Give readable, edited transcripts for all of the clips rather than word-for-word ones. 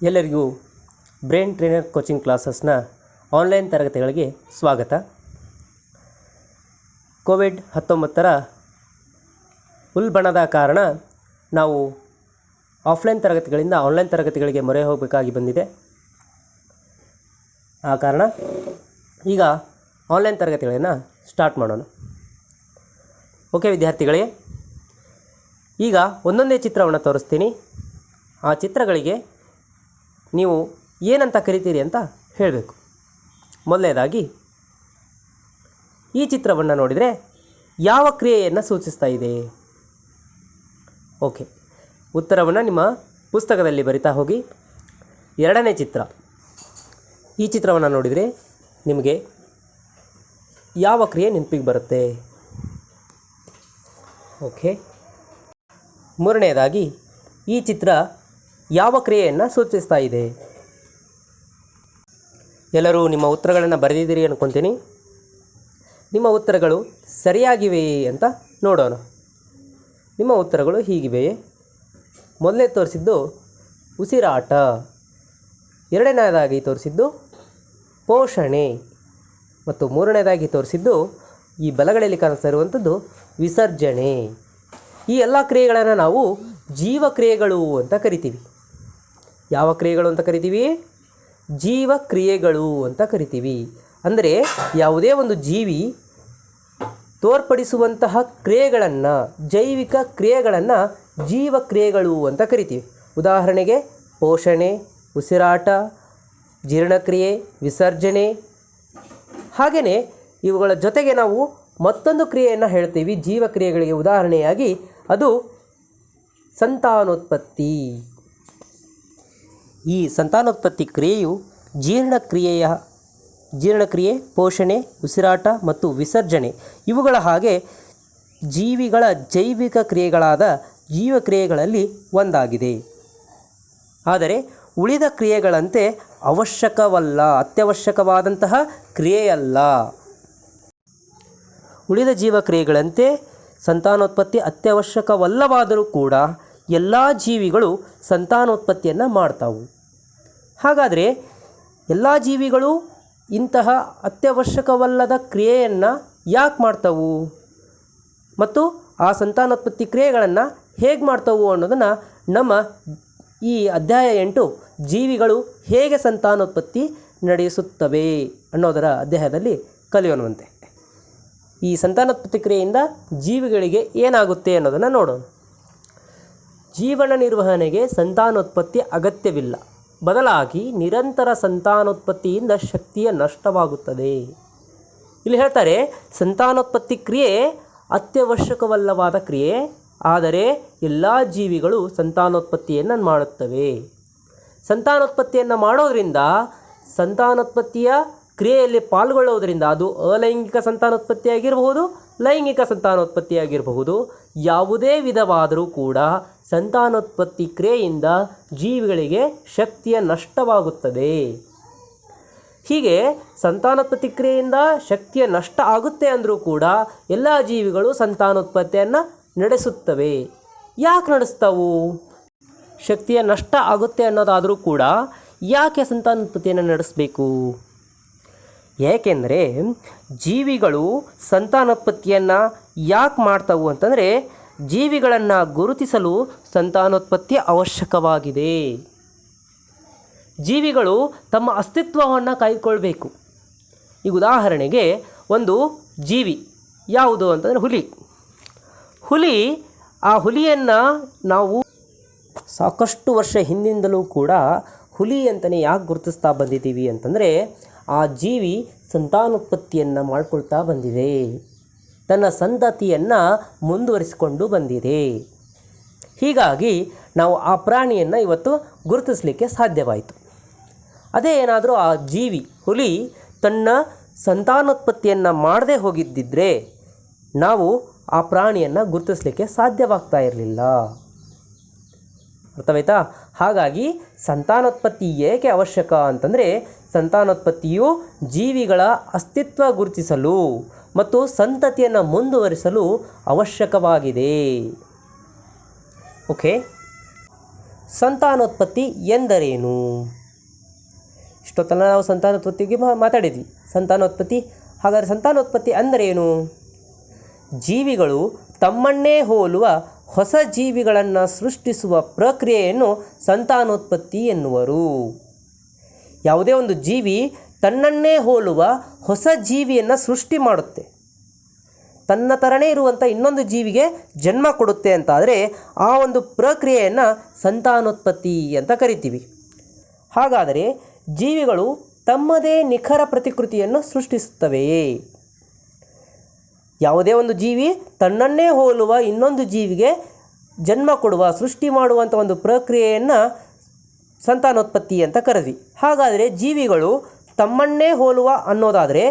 ಎಲ್ಲರಿಗೂ brain trainer coaching ಕ್ಲಾಸಸ್ನ online ತರಗತಿಗಳಿಗೆ ಸ್ವಾಗತ. ಕೋವಿಡ್-19 ಉಲ್ಬಣದ ಕಾರಣ ನಾವು ಆಫ್ಲೈನ್ ತರಗತಿಗಳಿಂದ ಆನ್ಲೈನ್ ತರಗತಿಗಳಿಗೆ ಮೊರೆ ಹೋಗಬೇಕಾಗಿ ಬಂದಿದೆ. ಆ ಕಾರಣ ಈಗ ಆನ್ಲೈನ್ ತರಗತಿಗಳನ್ನು ಸ್ಟಾರ್ಟ್ ಮಾಡೋಣ. ಓಕೆ ವಿದ್ಯಾರ್ಥಿಗಳೇ, ಈಗ ಒಂದೊಂದೇ ಚಿತ್ರವನ್ನು ತೋರಿಸ್ತೀನಿ. ಆ ಚಿತ್ರಗಳಿಗೆ ನೀವು ಏನಂತ ಕರಿತೀರಿ ಅಂತ ಹೇಳಬೇಕು. ಮೊದಲನೇದಾಗಿ ಈ ಚಿತ್ರವನ್ನು ನೋಡಿದರೆ ಯಾವ ಕ್ರಿಯೆಯನ್ನು ಸೂಚಿಸ್ತಾ ಇದೆ? ಓಕೆ, ಉತ್ತರವನ್ನು ನಿಮ್ಮ ಪುಸ್ತಕದಲ್ಲಿ ಬರಿತಾ ಹೋಗಿ. ಎರಡನೇ ಚಿತ್ರ, ಈ ಚಿತ್ರವನ್ನು ನೋಡಿದರೆ ನಿಮಗೆ ಯಾವ ಕ್ರಿಯೆ ನೆನಪಿಗೆ ಬರುತ್ತೆ? ಓಕೆ, ಮೂರನೆಯದಾಗಿ ಈ ಚಿತ್ರ ಯಾವ ಕ್ರಿಯೆಯನ್ನು ಸೂಚಿಸ್ತಾ ಇದೆ? ಎಲ್ಲರೂ ನಿಮ್ಮ ಉತ್ತರಗಳನ್ನು ಬರೆದಿದ್ದೀರಿ ಅನ್ಕೊತೀನಿ. ನಿಮ್ಮ ಉತ್ತರಗಳು ಸರಿಯಾಗಿವೆಯೇ ಅಂತ ನೋಡೋಣ. ನಿಮ್ಮ ಉತ್ತರಗಳು ಹೀಗಿವೆಯೇ? ಮೊದಲೇ ತೋರಿಸಿದ್ದು ಉಸಿರಾಟ, ಎರಡನೇದಾಗಿ ತೋರಿಸಿದ್ದು ಪೋಷಣೆ ಮತ್ತು ಮೂರನೇದಾಗಿ ತೋರಿಸಿದ್ದು ಈ ಬಲಗಳಲ್ಲಿ ಕಾಣಿಸ್ತಾ ಇರುವಂಥದ್ದು ವಿಸರ್ಜನೆ. ಈ ಎಲ್ಲ ಕ್ರಿಯೆಗಳನ್ನು ನಾವು ಜೀವಕ್ರಿಯೆಗಳು ಅಂತ ಕರಿತೀವಿ. ಯಾವ ಕ್ರಿಯೆಗಳು ಅಂತ ಕರಿತೀವಿ? ಜೀವಕ್ರಿಯೆಗಳು ಅಂತ ಕರಿತೀವಿ. ಅಂದರೆ ಯಾವುದೇ ಒಂದು ಜೀವಿ ತೋರ್ಪಡಿಸುವಂತಹ ಕ್ರಿಯೆಗಳನ್ನು, ಜೈವಿಕ ಕ್ರಿಯೆಗಳನ್ನು ಜೀವಕ್ರಿಯೆಗಳು ಅಂತ ಕರಿತೀವಿ. ಉದಾಹರಣೆಗೆ ಪೋಷಣೆ, ಉಸಿರಾಟ, ಜೀರ್ಣಕ್ರಿಯೆ, ವಿಸರ್ಜನೆ. ಹಾಗೆಯೇ ಇವುಗಳ ಜೊತೆಗೆ ನಾವು ಮತ್ತೊಂದು ಕ್ರಿಯೆಯನ್ನು ಹೇಳ್ತೀವಿ ಜೀವಕ್ರಿಯೆಗಳಿಗೆ. ಉದಾಹರಣೆಯಾಗಿ ಅದು ಸಂತಾನೋತ್ಪತ್ತಿ. ಈ ಸಂತಾನೋತ್ಪತ್ತಿ ಕ್ರಿಯೆಯು ಜೀರ್ಣಕ್ರಿಯೆ, ಪೋಷಣೆ, ಉಸಿರಾಟ ಮತ್ತು ವಿಸರ್ಜನೆ ಇವುಗಳ ಹಾಗೆ ಜೀವಿಗಳ ಜೈವಿಕ ಕ್ರಿಯೆಗಳಾದ ಜೀವಕ್ರಿಯೆಗಳಲ್ಲಿ ಒಂದಾಗಿದೆ. ಆದರೆ ಉಳಿದ ಕ್ರಿಯೆಗಳಂತೆ ಅವಶ್ಯಕವಲ್ಲ, ಅತ್ಯವಶ್ಯಕವಾದಂತಹ ಕ್ರಿಯೆಯಲ್ಲ. ಉಳಿದ ಜೀವಕ್ರಿಯೆಗಳಂತೆ ಸಂತಾನೋತ್ಪತ್ತಿ ಅತ್ಯವಶ್ಯಕವಲ್ಲವಾದರೂ ಕೂಡ ಎಲ್ಲ ಜೀವಿಗಳು ಸಂತಾನೋತ್ಪತ್ತಿಯನ್ನು ಮಾಡ್ತಾವು. ಹಾಗಾದರೆ ಎಲ್ಲ ಜೀವಿಗಳು ಇಂತಹ ಅತ್ಯವಶ್ಯಕವಲ್ಲದ ಕ್ರಿಯೆಯನ್ನು ಯಾಕೆ ಮಾಡ್ತಾವು ಮತ್ತು ಆ ಸಂತಾನೋತ್ಪತ್ತಿ ಕ್ರಿಯೆಗಳನ್ನು ಹೇಗೆ ಮಾಡ್ತಾವು ಅನ್ನೋದನ್ನು ನಮ್ಮ ಈ ಅಧ್ಯಾಯ 8 ಜೀವಿಗಳು ಹೇಗೆ ಸಂತಾನೋತ್ಪತ್ತಿ ನಡೆಸುತ್ತವೆ ಅನ್ನೋದರ ಅಧ್ಯಾಯದಲ್ಲಿ ಕಲಿಯೋಣವಂತೆ. ಈ ಸಂತಾನೋತ್ಪತ್ತಿ ಕ್ರಿಯೆಯಿಂದ ಜೀವಿಗಳಿಗೆ ಏನಾಗುತ್ತೆ ಅನ್ನೋದನ್ನು ನೋಡೋಣ. ಜೀವನ ನಿರ್ವಹಣೆಗೆ ಸಂತಾನೋತ್ಪತ್ತಿ ಅಗತ್ಯವಿಲ್ಲ, ಬದಲಾಗಿ ನಿರಂತರ ಸಂತಾನೋತ್ಪತ್ತಿಯಿಂದ ಶಕ್ತಿಯ ನಷ್ಟವಾಗುತ್ತದೆ. ಇಲ್ಲಿ ಹೇಳ್ತಾರೆ ಸಂತಾನೋತ್ಪತ್ತಿ ಕ್ರಿಯೆ ಅತ್ಯವಶ್ಯಕವಲ್ಲವಾದ ಕ್ರಿಯೆ, ಆದರೆ ಎಲ್ಲ ಜೀವಿಗಳು ಸಂತಾನೋತ್ಪತ್ತಿಯನ್ನು ಮಾಡುತ್ತವೆ. ಸಂತಾನೋತ್ಪತ್ತಿಯನ್ನು ಮಾಡೋದರಿಂದ, ಸಂತಾನೋತ್ಪತ್ತಿಯ ಕ್ರಿಯೆಯಲ್ಲಿ ಪಾಲ್ಗೊಳ್ಳುವುದರಿಂದ, ಅದು ಅಲೈಂಗಿಕ ಸಂತಾನೋತ್ಪತ್ತಿಯಾಗಿರಬಹುದು, ಲೈಂಗಿಕ ಸಂತಾನೋತ್ಪತ್ತಿಯಾಗಿರಬಹುದು, ಯಾವುದೇ ವಿಧವಾದರೂ ಕೂಡ ಸಂತಾನೋತ್ಪತ್ತಿ ಕ್ರಿಯೆಯಿಂದ ಜೀವಿಗಳಿಗೆ ಶಕ್ತಿಯ ನಷ್ಟವಾಗುತ್ತದೆ. ಹೀಗೆ ಸಂತಾನೋತ್ಪತ್ತಿ ಕ್ರಿಯೆಯಿಂದ ಶಕ್ತಿಯ ನಷ್ಟ ಆಗುತ್ತೆ ಅಂದರೂ ಕೂಡ ಎಲ್ಲ ಜೀವಿಗಳು ಸಂತಾನೋತ್ಪತ್ತಿಯನ್ನು ನಡೆಸುತ್ತವೆ. ಯಾಕೆ ನಡೆಸ್ತಾವು? ಶಕ್ತಿಯ ನಷ್ಟ ಆಗುತ್ತೆ ಅನ್ನೋದಾದರೂ ಕೂಡ ಯಾಕೆ ಸಂತಾನೋತ್ಪತ್ತಿಯನ್ನು ನಡೆಸಬೇಕು? ಏಕೆಂದರೆ ಜೀವಿಗಳು ಸಂತಾನೋತ್ಪತ್ತಿಯನ್ನು ಯಾಕೆ ಮಾಡ್ತಾವು ಅಂತಂದರೆ, ಜೀವಿಗಳನ್ನು ಗುರುತಿಸಲು ಸಂತಾನೋತ್ಪತ್ತಿ ಅವಶ್ಯಕವಾಗಿದೆ. ಜೀವಿಗಳು ತಮ್ಮ ಅಸ್ತಿತ್ವವನ್ನು ಕಾಯ್ದುಕೊಳ್ಬೇಕು. ಈಗ ಉದಾಹರಣೆಗೆ ಒಂದು ಜೀವಿ ಯಾವುದು ಅಂತಂದರೆ ಹುಲಿ. ಆ ಹುಲಿಯನ್ನು ನಾವು ಸಾಕಷ್ಟು ವರ್ಷ ಹಿಂದಿಂದಲೂ ಕೂಡ ಹುಲಿ ಅಂತಲೇ ಯಾಕೆ ಗುರುತಿಸ್ತಾ ಬಂದಿದ್ದೀವಿ ಅಂತಂದರೆ, ಆ ಜೀವಿ ಸಂತಾನೋತ್ಪತ್ತಿಯನ್ನು ಮಾಡಿಕೊಳ್ತಾ ಬಂದಿದೆ, ತನ್ನ ಸಂತತಿಯನ್ನು ಮುಂದುವರಿಸಿಕೊಂಡು ಬಂದಿದೆ. ಹೀಗಾಗಿ ನಾವು ಆ ಪ್ರಾಣಿಯನ್ನು ಇವತ್ತು ಗುರುತಿಸಲಿಕ್ಕೆ ಸಾಧ್ಯವಾಯಿತು. ಅದೇ ಏನಾದರೂ ಆ ಜೀವಿ ಹುಲಿ ತನ್ನ ಸಂತಾನೋತ್ಪತ್ತಿಯನ್ನು ಮಾಡದೇ ಹೋಗಿದ್ದಿದ್ರೆ ನಾವು ಆ ಪ್ರಾಣಿಯನ್ನು ಗುರುತಿಸಲಿಕ್ಕೆ ಸಾಧ್ಯವಾಗ್ತಾ ಇರಲಿಲ್ಲ. ಅರ್ಥವಾಯ್ತಾ? ಹಾಗಾಗಿ ಸಂತಾನೋತ್ಪತ್ತಿ ಏಕೆ ಅವಶ್ಯಕ ಅಂತಂದರೆ, ಸಂತಾನೋತ್ಪತ್ತಿಯು ಜೀವಿಗಳ ಅಸ್ತಿತ್ವ ಗುರುತಿಸಲು ಮತ್ತು ಸಂತತಿಯನ್ನು ಮುಂದುವರಿಸಲು ಅವಶ್ಯಕವಾಗಿದೆ. ಓಕೆ, ಸಂತಾನೋತ್ಪತ್ತಿ ಎಂದರೇನು? ಇಷ್ಟೊತ್ತನ ನಾವು ಸಂತಾನೋತ್ಪತ್ತಿಗೆ ಮಾತಾಡಿದ್ವಿ. ಸಂತಾನೋತ್ಪತ್ತಿ, ಹಾಗಾದರೆ ಸಂತಾನೋತ್ಪತ್ತಿ ಅಂದರೇನು? ಜೀವಿಗಳು ತಮ್ಮನ್ನೇ ಹೋಲುವ ಹೊಸ ಜೀವಿಗಳನ್ನು ಸೃಷ್ಟಿಸುವ ಪ್ರಕ್ರಿಯೆಯನ್ನು ಸಂತಾನೋತ್ಪತ್ತಿ ಎನ್ನುವರು. ಯಾವುದೇ ಒಂದು ಜೀವಿ ತನ್ನನ್ನೇ ಹೋಲುವ ಹೊಸ ಜೀವಿಯನ್ನು ಸೃಷ್ಟಿ ಮಾಡುತ್ತೆ, ತನ್ನ ಥರನೇ ಇರುವಂಥ ಇನ್ನೊಂದು ಜೀವಿಗೆ ಜನ್ಮ ಕೊಡುತ್ತೆ ಅಂತಾದರೆ ಆ ಒಂದು ಪ್ರಕ್ರಿಯೆಯನ್ನು ಸಂತಾನೋತ್ಪತ್ತಿ ಅಂತ ಕರಿತೀವಿ. ಹಾಗಾದರೆ ಜೀವಿಗಳು ತಮ್ಮದೇ ನಿಖರ ಪ್ರತಿಕೃತಿಯನ್ನು ಸೃಷ್ಟಿಸುತ್ತವೆಯೇ? ಯಾವುದೇ ಒಂದು ಜೀವಿ ತನ್ನನ್ನೇ ಹೋಲುವ ಇನ್ನೊಂದು ಜೀವಿಗೆ ಜನ್ಮ ಕೊಡುವ, ಸೃಷ್ಟಿ ಮಾಡುವಂಥ ಒಂದು ಪ್ರಕ್ರಿಯೆಯನ್ನು ಸಂತಾನೋತ್ಪತ್ತಿ ಅಂತ ಕರೆದ್ವಿ. ಹಾಗಾದರೆ ಜೀವಿಗಳು ತಮ್ಮನ್ನೇ ಹೋಲುವ ಅನ್ನೋದಾದರೆ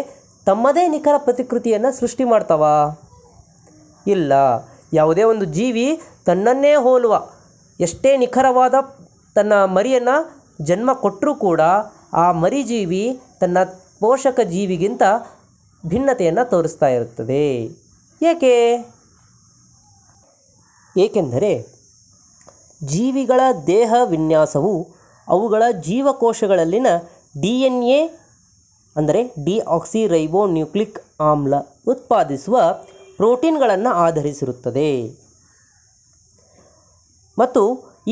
ತಮ್ಮದೇ ನಿಖರ ಪ್ರತಿಕೃತಿಯನ್ನು ಸೃಷ್ಟಿ ಮಾಡ್ತಾವ? ಇಲ್ಲ. ಯಾವುದೇ ಒಂದು ಜೀವಿ ತನ್ನನ್ನೇ ಹೋಲುವ ಎಷ್ಟೇ ನಿಖರವಾದ ತನ್ನ ಮರಿಯನ್ನು ಜನ್ಮ ಕೊಟ್ಟರೂ ಕೂಡ ಆ ಮರಿಜೀವಿ ತನ್ನ ಪೋಷಕ ಜೀವಿಗಿಂತ ಭಿನ್ನತೆಯನ್ನು ತೋರಿಸ್ತಾ ಇರುತ್ತದೆ. ಏಕೆಂದರೆ ಜೀವಿಗಳ ದೇಹ ವಿನ್ಯಾಸವು ಅವುಗಳ ಜೀವಕೋಶಗಳಲ್ಲಿನ DNA ಅಂದರೆ ಡಿಆಕ್ಸಿರೈಬೋನ್ಯೂಕ್ಲಿಕ್ ಆಮ್ಲ ಉತ್ಪಾದಿಸುವ ಪ್ರೋಟೀನ್ಗಳನ್ನು ಆಧರಿಸಿರುತ್ತದೆ. ಮತ್ತು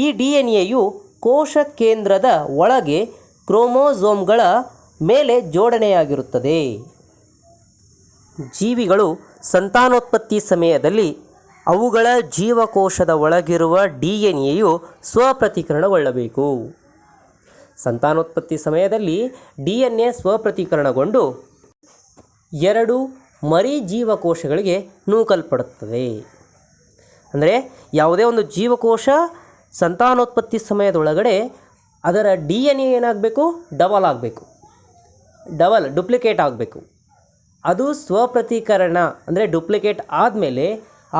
ಈ DNAಯು ಕೋಶ ಕೇಂದ್ರದ ಒಳಗೆ ಕ್ರೋಮೋಸೋಮ್ಗಳ ಮೇಲೆ ಜೋಡಣೆಯಾಗಿರುತ್ತದೆ. ಜೀವಿಗಳು ಸಂತಾನೋತ್ಪತ್ತಿ ಸಮಯದಲ್ಲಿ ಅವುಗಳ ಜೀವಕೋಶದ ಒಳಗಿರುವ DNAಯು ಸ್ವಪ್ರತೀಕರಣಗೊಳ್ಳಬೇಕು. ಸಂತಾನೋತ್ಪತ್ತಿ ಸಮಯದಲ್ಲಿ DNA ಸ್ವಪ್ರತೀಕರಣಗೊಂಡು 2 ಮರಿ ಜೀವಕೋಶಗಳಿಗೆ ನೂಕಲ್ಪಡುತ್ತದೆ. ಅಂದರೆ ಯಾವುದೇ ಒಂದು ಜೀವಕೋಶ ಸಂತಾನೋತ್ಪತ್ತಿ ಸಮಯದೊಳಗಡೆ ಅದರ DNA ಏನಾಗಬೇಕು? ಡಬಲ್ ಆಗಬೇಕು, ಡುಪ್ಲಿಕೇಟ್ ಆಗಬೇಕು. ಅದು ಸ್ವಪ್ರತೀಕರಣ ಅಂದರೆ ಡುಪ್ಲಿಕೇಟ್ ಆದಮೇಲೆ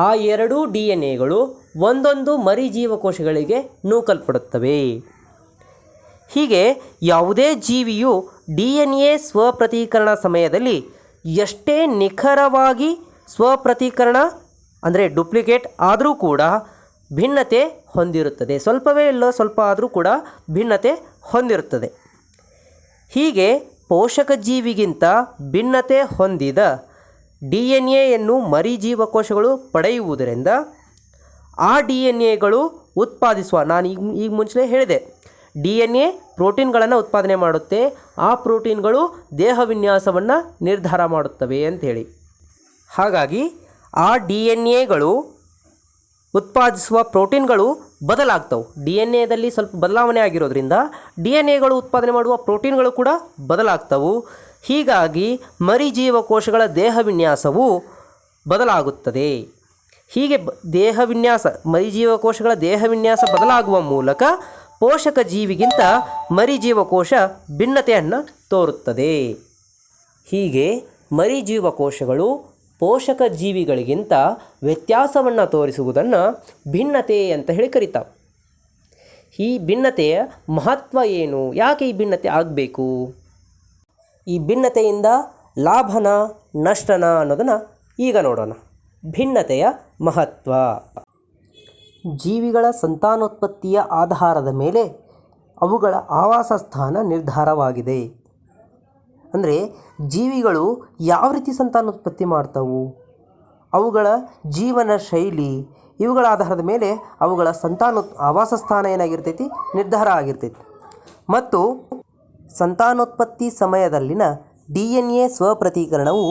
ಆ 2 DNAಗಳು ಒಂದೊಂದು ಮರಿ ಜೀವಕೋಶಗಳಿಗೆ ನೂಕಲ್ಪಡುತ್ತವೆ. ಹೀಗೆ ಯಾವುದೇ ಜೀವಿಯು DNA ಸ್ವಪ್ರತೀಕರಣ ಸಮಯದಲ್ಲಿ ಎಷ್ಟೇ ನಿಖರವಾಗಿ ಸ್ವಪ್ರತೀಕರಣ ಅಂದರೆ ಡುಪ್ಲಿಕೇಟ್ ಆದರೂ ಕೂಡ ಭಿನ್ನತೆ ಹೊಂದಿರುತ್ತದೆ. ಸ್ವಲ್ಪವೇ ಇಲ್ಲ ಸ್ವಲ್ಪ ಆದರೂ ಕೂಡ ಭಿನ್ನತೆ ಹೊಂದಿರುತ್ತದೆ. ಹೀಗೆ ಪೋಷಕ ಜೀವಿಗಿಂತ ಭಿನ್ನತೆ ಹೊಂದಿದ DNAಯನ್ನು ಮರಿ ಜೀವಕೋಶಗಳು ಪಡೆಯುವುದರಿಂದ ಆ DNAಗಳು ಉತ್ಪಾದಿಸುವ, ನಾನು ಈಗ ಮುಂಚೆ ಹೇಳಿದೆ, DNA ಪ್ರೋಟೀನ್ಗಳನ್ನು ಉತ್ಪಾದನೆ ಮಾಡುತ್ತೆ. ಆ ಪ್ರೋಟೀನ್ಗಳು ದೇಹ ವಿನ್ಯಾಸವನ್ನು ನಿರ್ಧಾರ ಮಾಡುತ್ತವೆ ಅಂಥೇಳಿ. ಹಾಗಾಗಿ ಆ DNAಗಳು ಉತ್ಪಾದಿಸುವ ಪ್ರೋಟೀನ್ಗಳು ಬದಲಾಗ್ತವೆ. DNAದಲ್ಲಿ ಸ್ವಲ್ಪ ಬದಲಾವಣೆ ಆಗಿರೋದ್ರಿಂದ DNAಗಳು ಉತ್ಪಾದನೆ ಮಾಡುವ ಪ್ರೋಟೀನ್ಗಳು ಕೂಡ ಬದಲಾಗ್ತವೆ. ಹೀಗಾಗಿ ಮರಿ ಜೀವಕೋಶಗಳ ದೇಹ ವಿನ್ಯಾಸವು ಬದಲಾಗುತ್ತದೆ. ಹೀಗೆ ಮರಿ ಜೀವಕೋಶಗಳ ದೇಹ ವಿನ್ಯಾಸ ಬದಲಾಗುವ ಮೂಲಕ ಪೋಷಕ ಜೀವಿಗಿಂತ ಮರಿ ಜೀವಕೋಶ ಭಿನ್ನತೆಯನ್ನು ತೋರುತ್ತದೆ. ಹೀಗೆ ಮರಿ ಜೀವಕೋಶಗಳು ಪೋಷಕ ಜೀವಿಗಳಿಗಿಂತ ವ್ಯತ್ಯಾಸವನ್ನು ತೋರಿಸುವುದನ್ನು ಭಿನ್ನತೆ ಅಂತ ಹೇಳಿ ಕರೀತಾವೆ. ಈ ಭಿನ್ನತೆಯ ಮಹತ್ವ ಏನು? ಯಾಕೆ ಈ ಭಿನ್ನತೆ ಆಗಬೇಕು? ಈ ಭಿನ್ನತೆಯಿಂದ ಲಾಭನ ನಷ್ಟನ ಅನ್ನೋದನ್ನು ಈಗ ನೋಡೋಣ. ಭಿನ್ನತೆಯ ಮಹತ್ವ. ಜೀವಿಗಳ ಸಂತಾನೋತ್ಪತ್ತಿಯ ಆಧಾರದ ಮೇಲೆ ಅವುಗಳ ಆವಾಸ ಸ್ಥಾನ ನಿರ್ಧಾರವಾಗಿದೆ. ಅಂದರೆ ಜೀವಿಗಳು ಯಾವ ರೀತಿ ಸಂತಾನೋತ್ಪತ್ತಿ ಮಾಡ್ತವು, ಅವುಗಳ ಜೀವನ ಶೈಲಿ, ಇವುಗಳ ಆಧಾರದ ಮೇಲೆ ಅವುಗಳ ಆವಾಸ ಸ್ಥಾನ ಏನಾಗಿರ್ತೈತಿ ನಿರ್ಧಾರ ಆಗಿರ್ತೈತಿ. ಮತ್ತು ಸಂತಾನೋತ್ಪತ್ತಿ ಸಮಯದಲ್ಲಿನ DNA ಸ್ವಪ್ರತೀಕರಣವು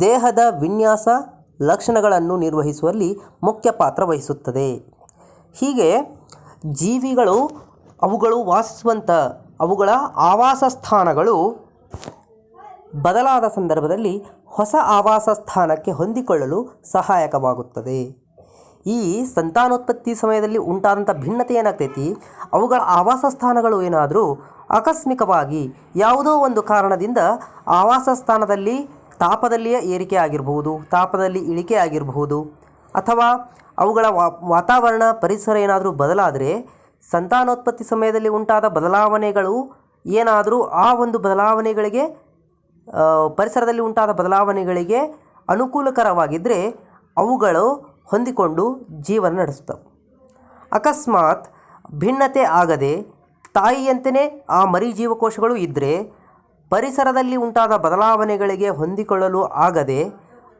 ದೇಹದ ವಿನ್ಯಾಸ ಲಕ್ಷಣಗಳನ್ನು ನಿರ್ವಹಿಸುವಲ್ಲಿ ಮುಖ್ಯ ಪಾತ್ರ ವಹಿಸುತ್ತದೆ. ಹೀಗೆ ಜೀವಿಗಳು ಅವುಗಳು ವಾಸಿಸುವಂಥ ಅವುಗಳ ಆವಾಸ ಸ್ಥಾನಗಳು ಬದಲಾದ ಸಂದರ್ಭದಲ್ಲಿ ಹೊಸ ಆವಾಸ ಸ್ಥಾನಕ್ಕೆ ಹೊಂದಿಕೊಳ್ಳಲು ಸಹಾಯಕವಾಗುತ್ತದೆ. ಈ ಸಂತಾನೋತ್ಪತ್ತಿ ಸಮಯದಲ್ಲಿ ಉಂಟಾದಂಥ ಭಿನ್ನತೆ ಏನಾಗ್ತೈತಿ, ಅವುಗಳ ಆವಾಸ ಸ್ಥಾನಗಳು ಏನಾದರೂ ಆಕಸ್ಮಿಕವಾಗಿ ಯಾವುದೋ ಒಂದು ಕಾರಣದಿಂದ ಆವಾಸ ಸ್ಥಾನದಲ್ಲಿ ತಾಪದಲ್ಲಿಯೇ ಏರಿಕೆ ಆಗಿರಬಹುದು, ತಾಪದಲ್ಲಿ ಇಳಿಕೆ ಆಗಿರಬಹುದು, ಅಥವಾ ಅವುಗಳ ವಾತಾವರಣ ಪರಿಸರ ಏನಾದರೂ ಬದಲಾದರೆ ಸಂತಾನೋತ್ಪತ್ತಿ ಸಮಯದಲ್ಲಿ ಉಂಟಾದ ಬದಲಾವಣೆಗಳು ಏನಾದರೂ ಆ ಒಂದು ಬದಲಾವಣೆಗಳಿಗೆ ಪರಿಸರದಲ್ಲಿ ಉಂಟಾದ ಬದಲಾವಣೆಗಳಿಗೆ ಅನುಕೂಲಕರವಾಗಿದ್ದರೆ ಅವುಗಳು ಹೊಂದಿಕೊಂಡು ಜೀವನ ನಡೆಸ್ತವೆ. ಅಕಸ್ಮಾತ್ ಭಿನ್ನತೆ ಆಗದೆ ತಾಯಿಯಂತೆಯೇ ಆ ಮರಿ ಜೀವಕೋಶಗಳು ಇದ್ದರೆ ಪರಿಸರದಲ್ಲಿ ಉಂಟಾದ ಬದಲಾವಣೆಗಳಿಗೆ ಹೊಂದಿಕೊಳ್ಳಲು ಆಗದೆ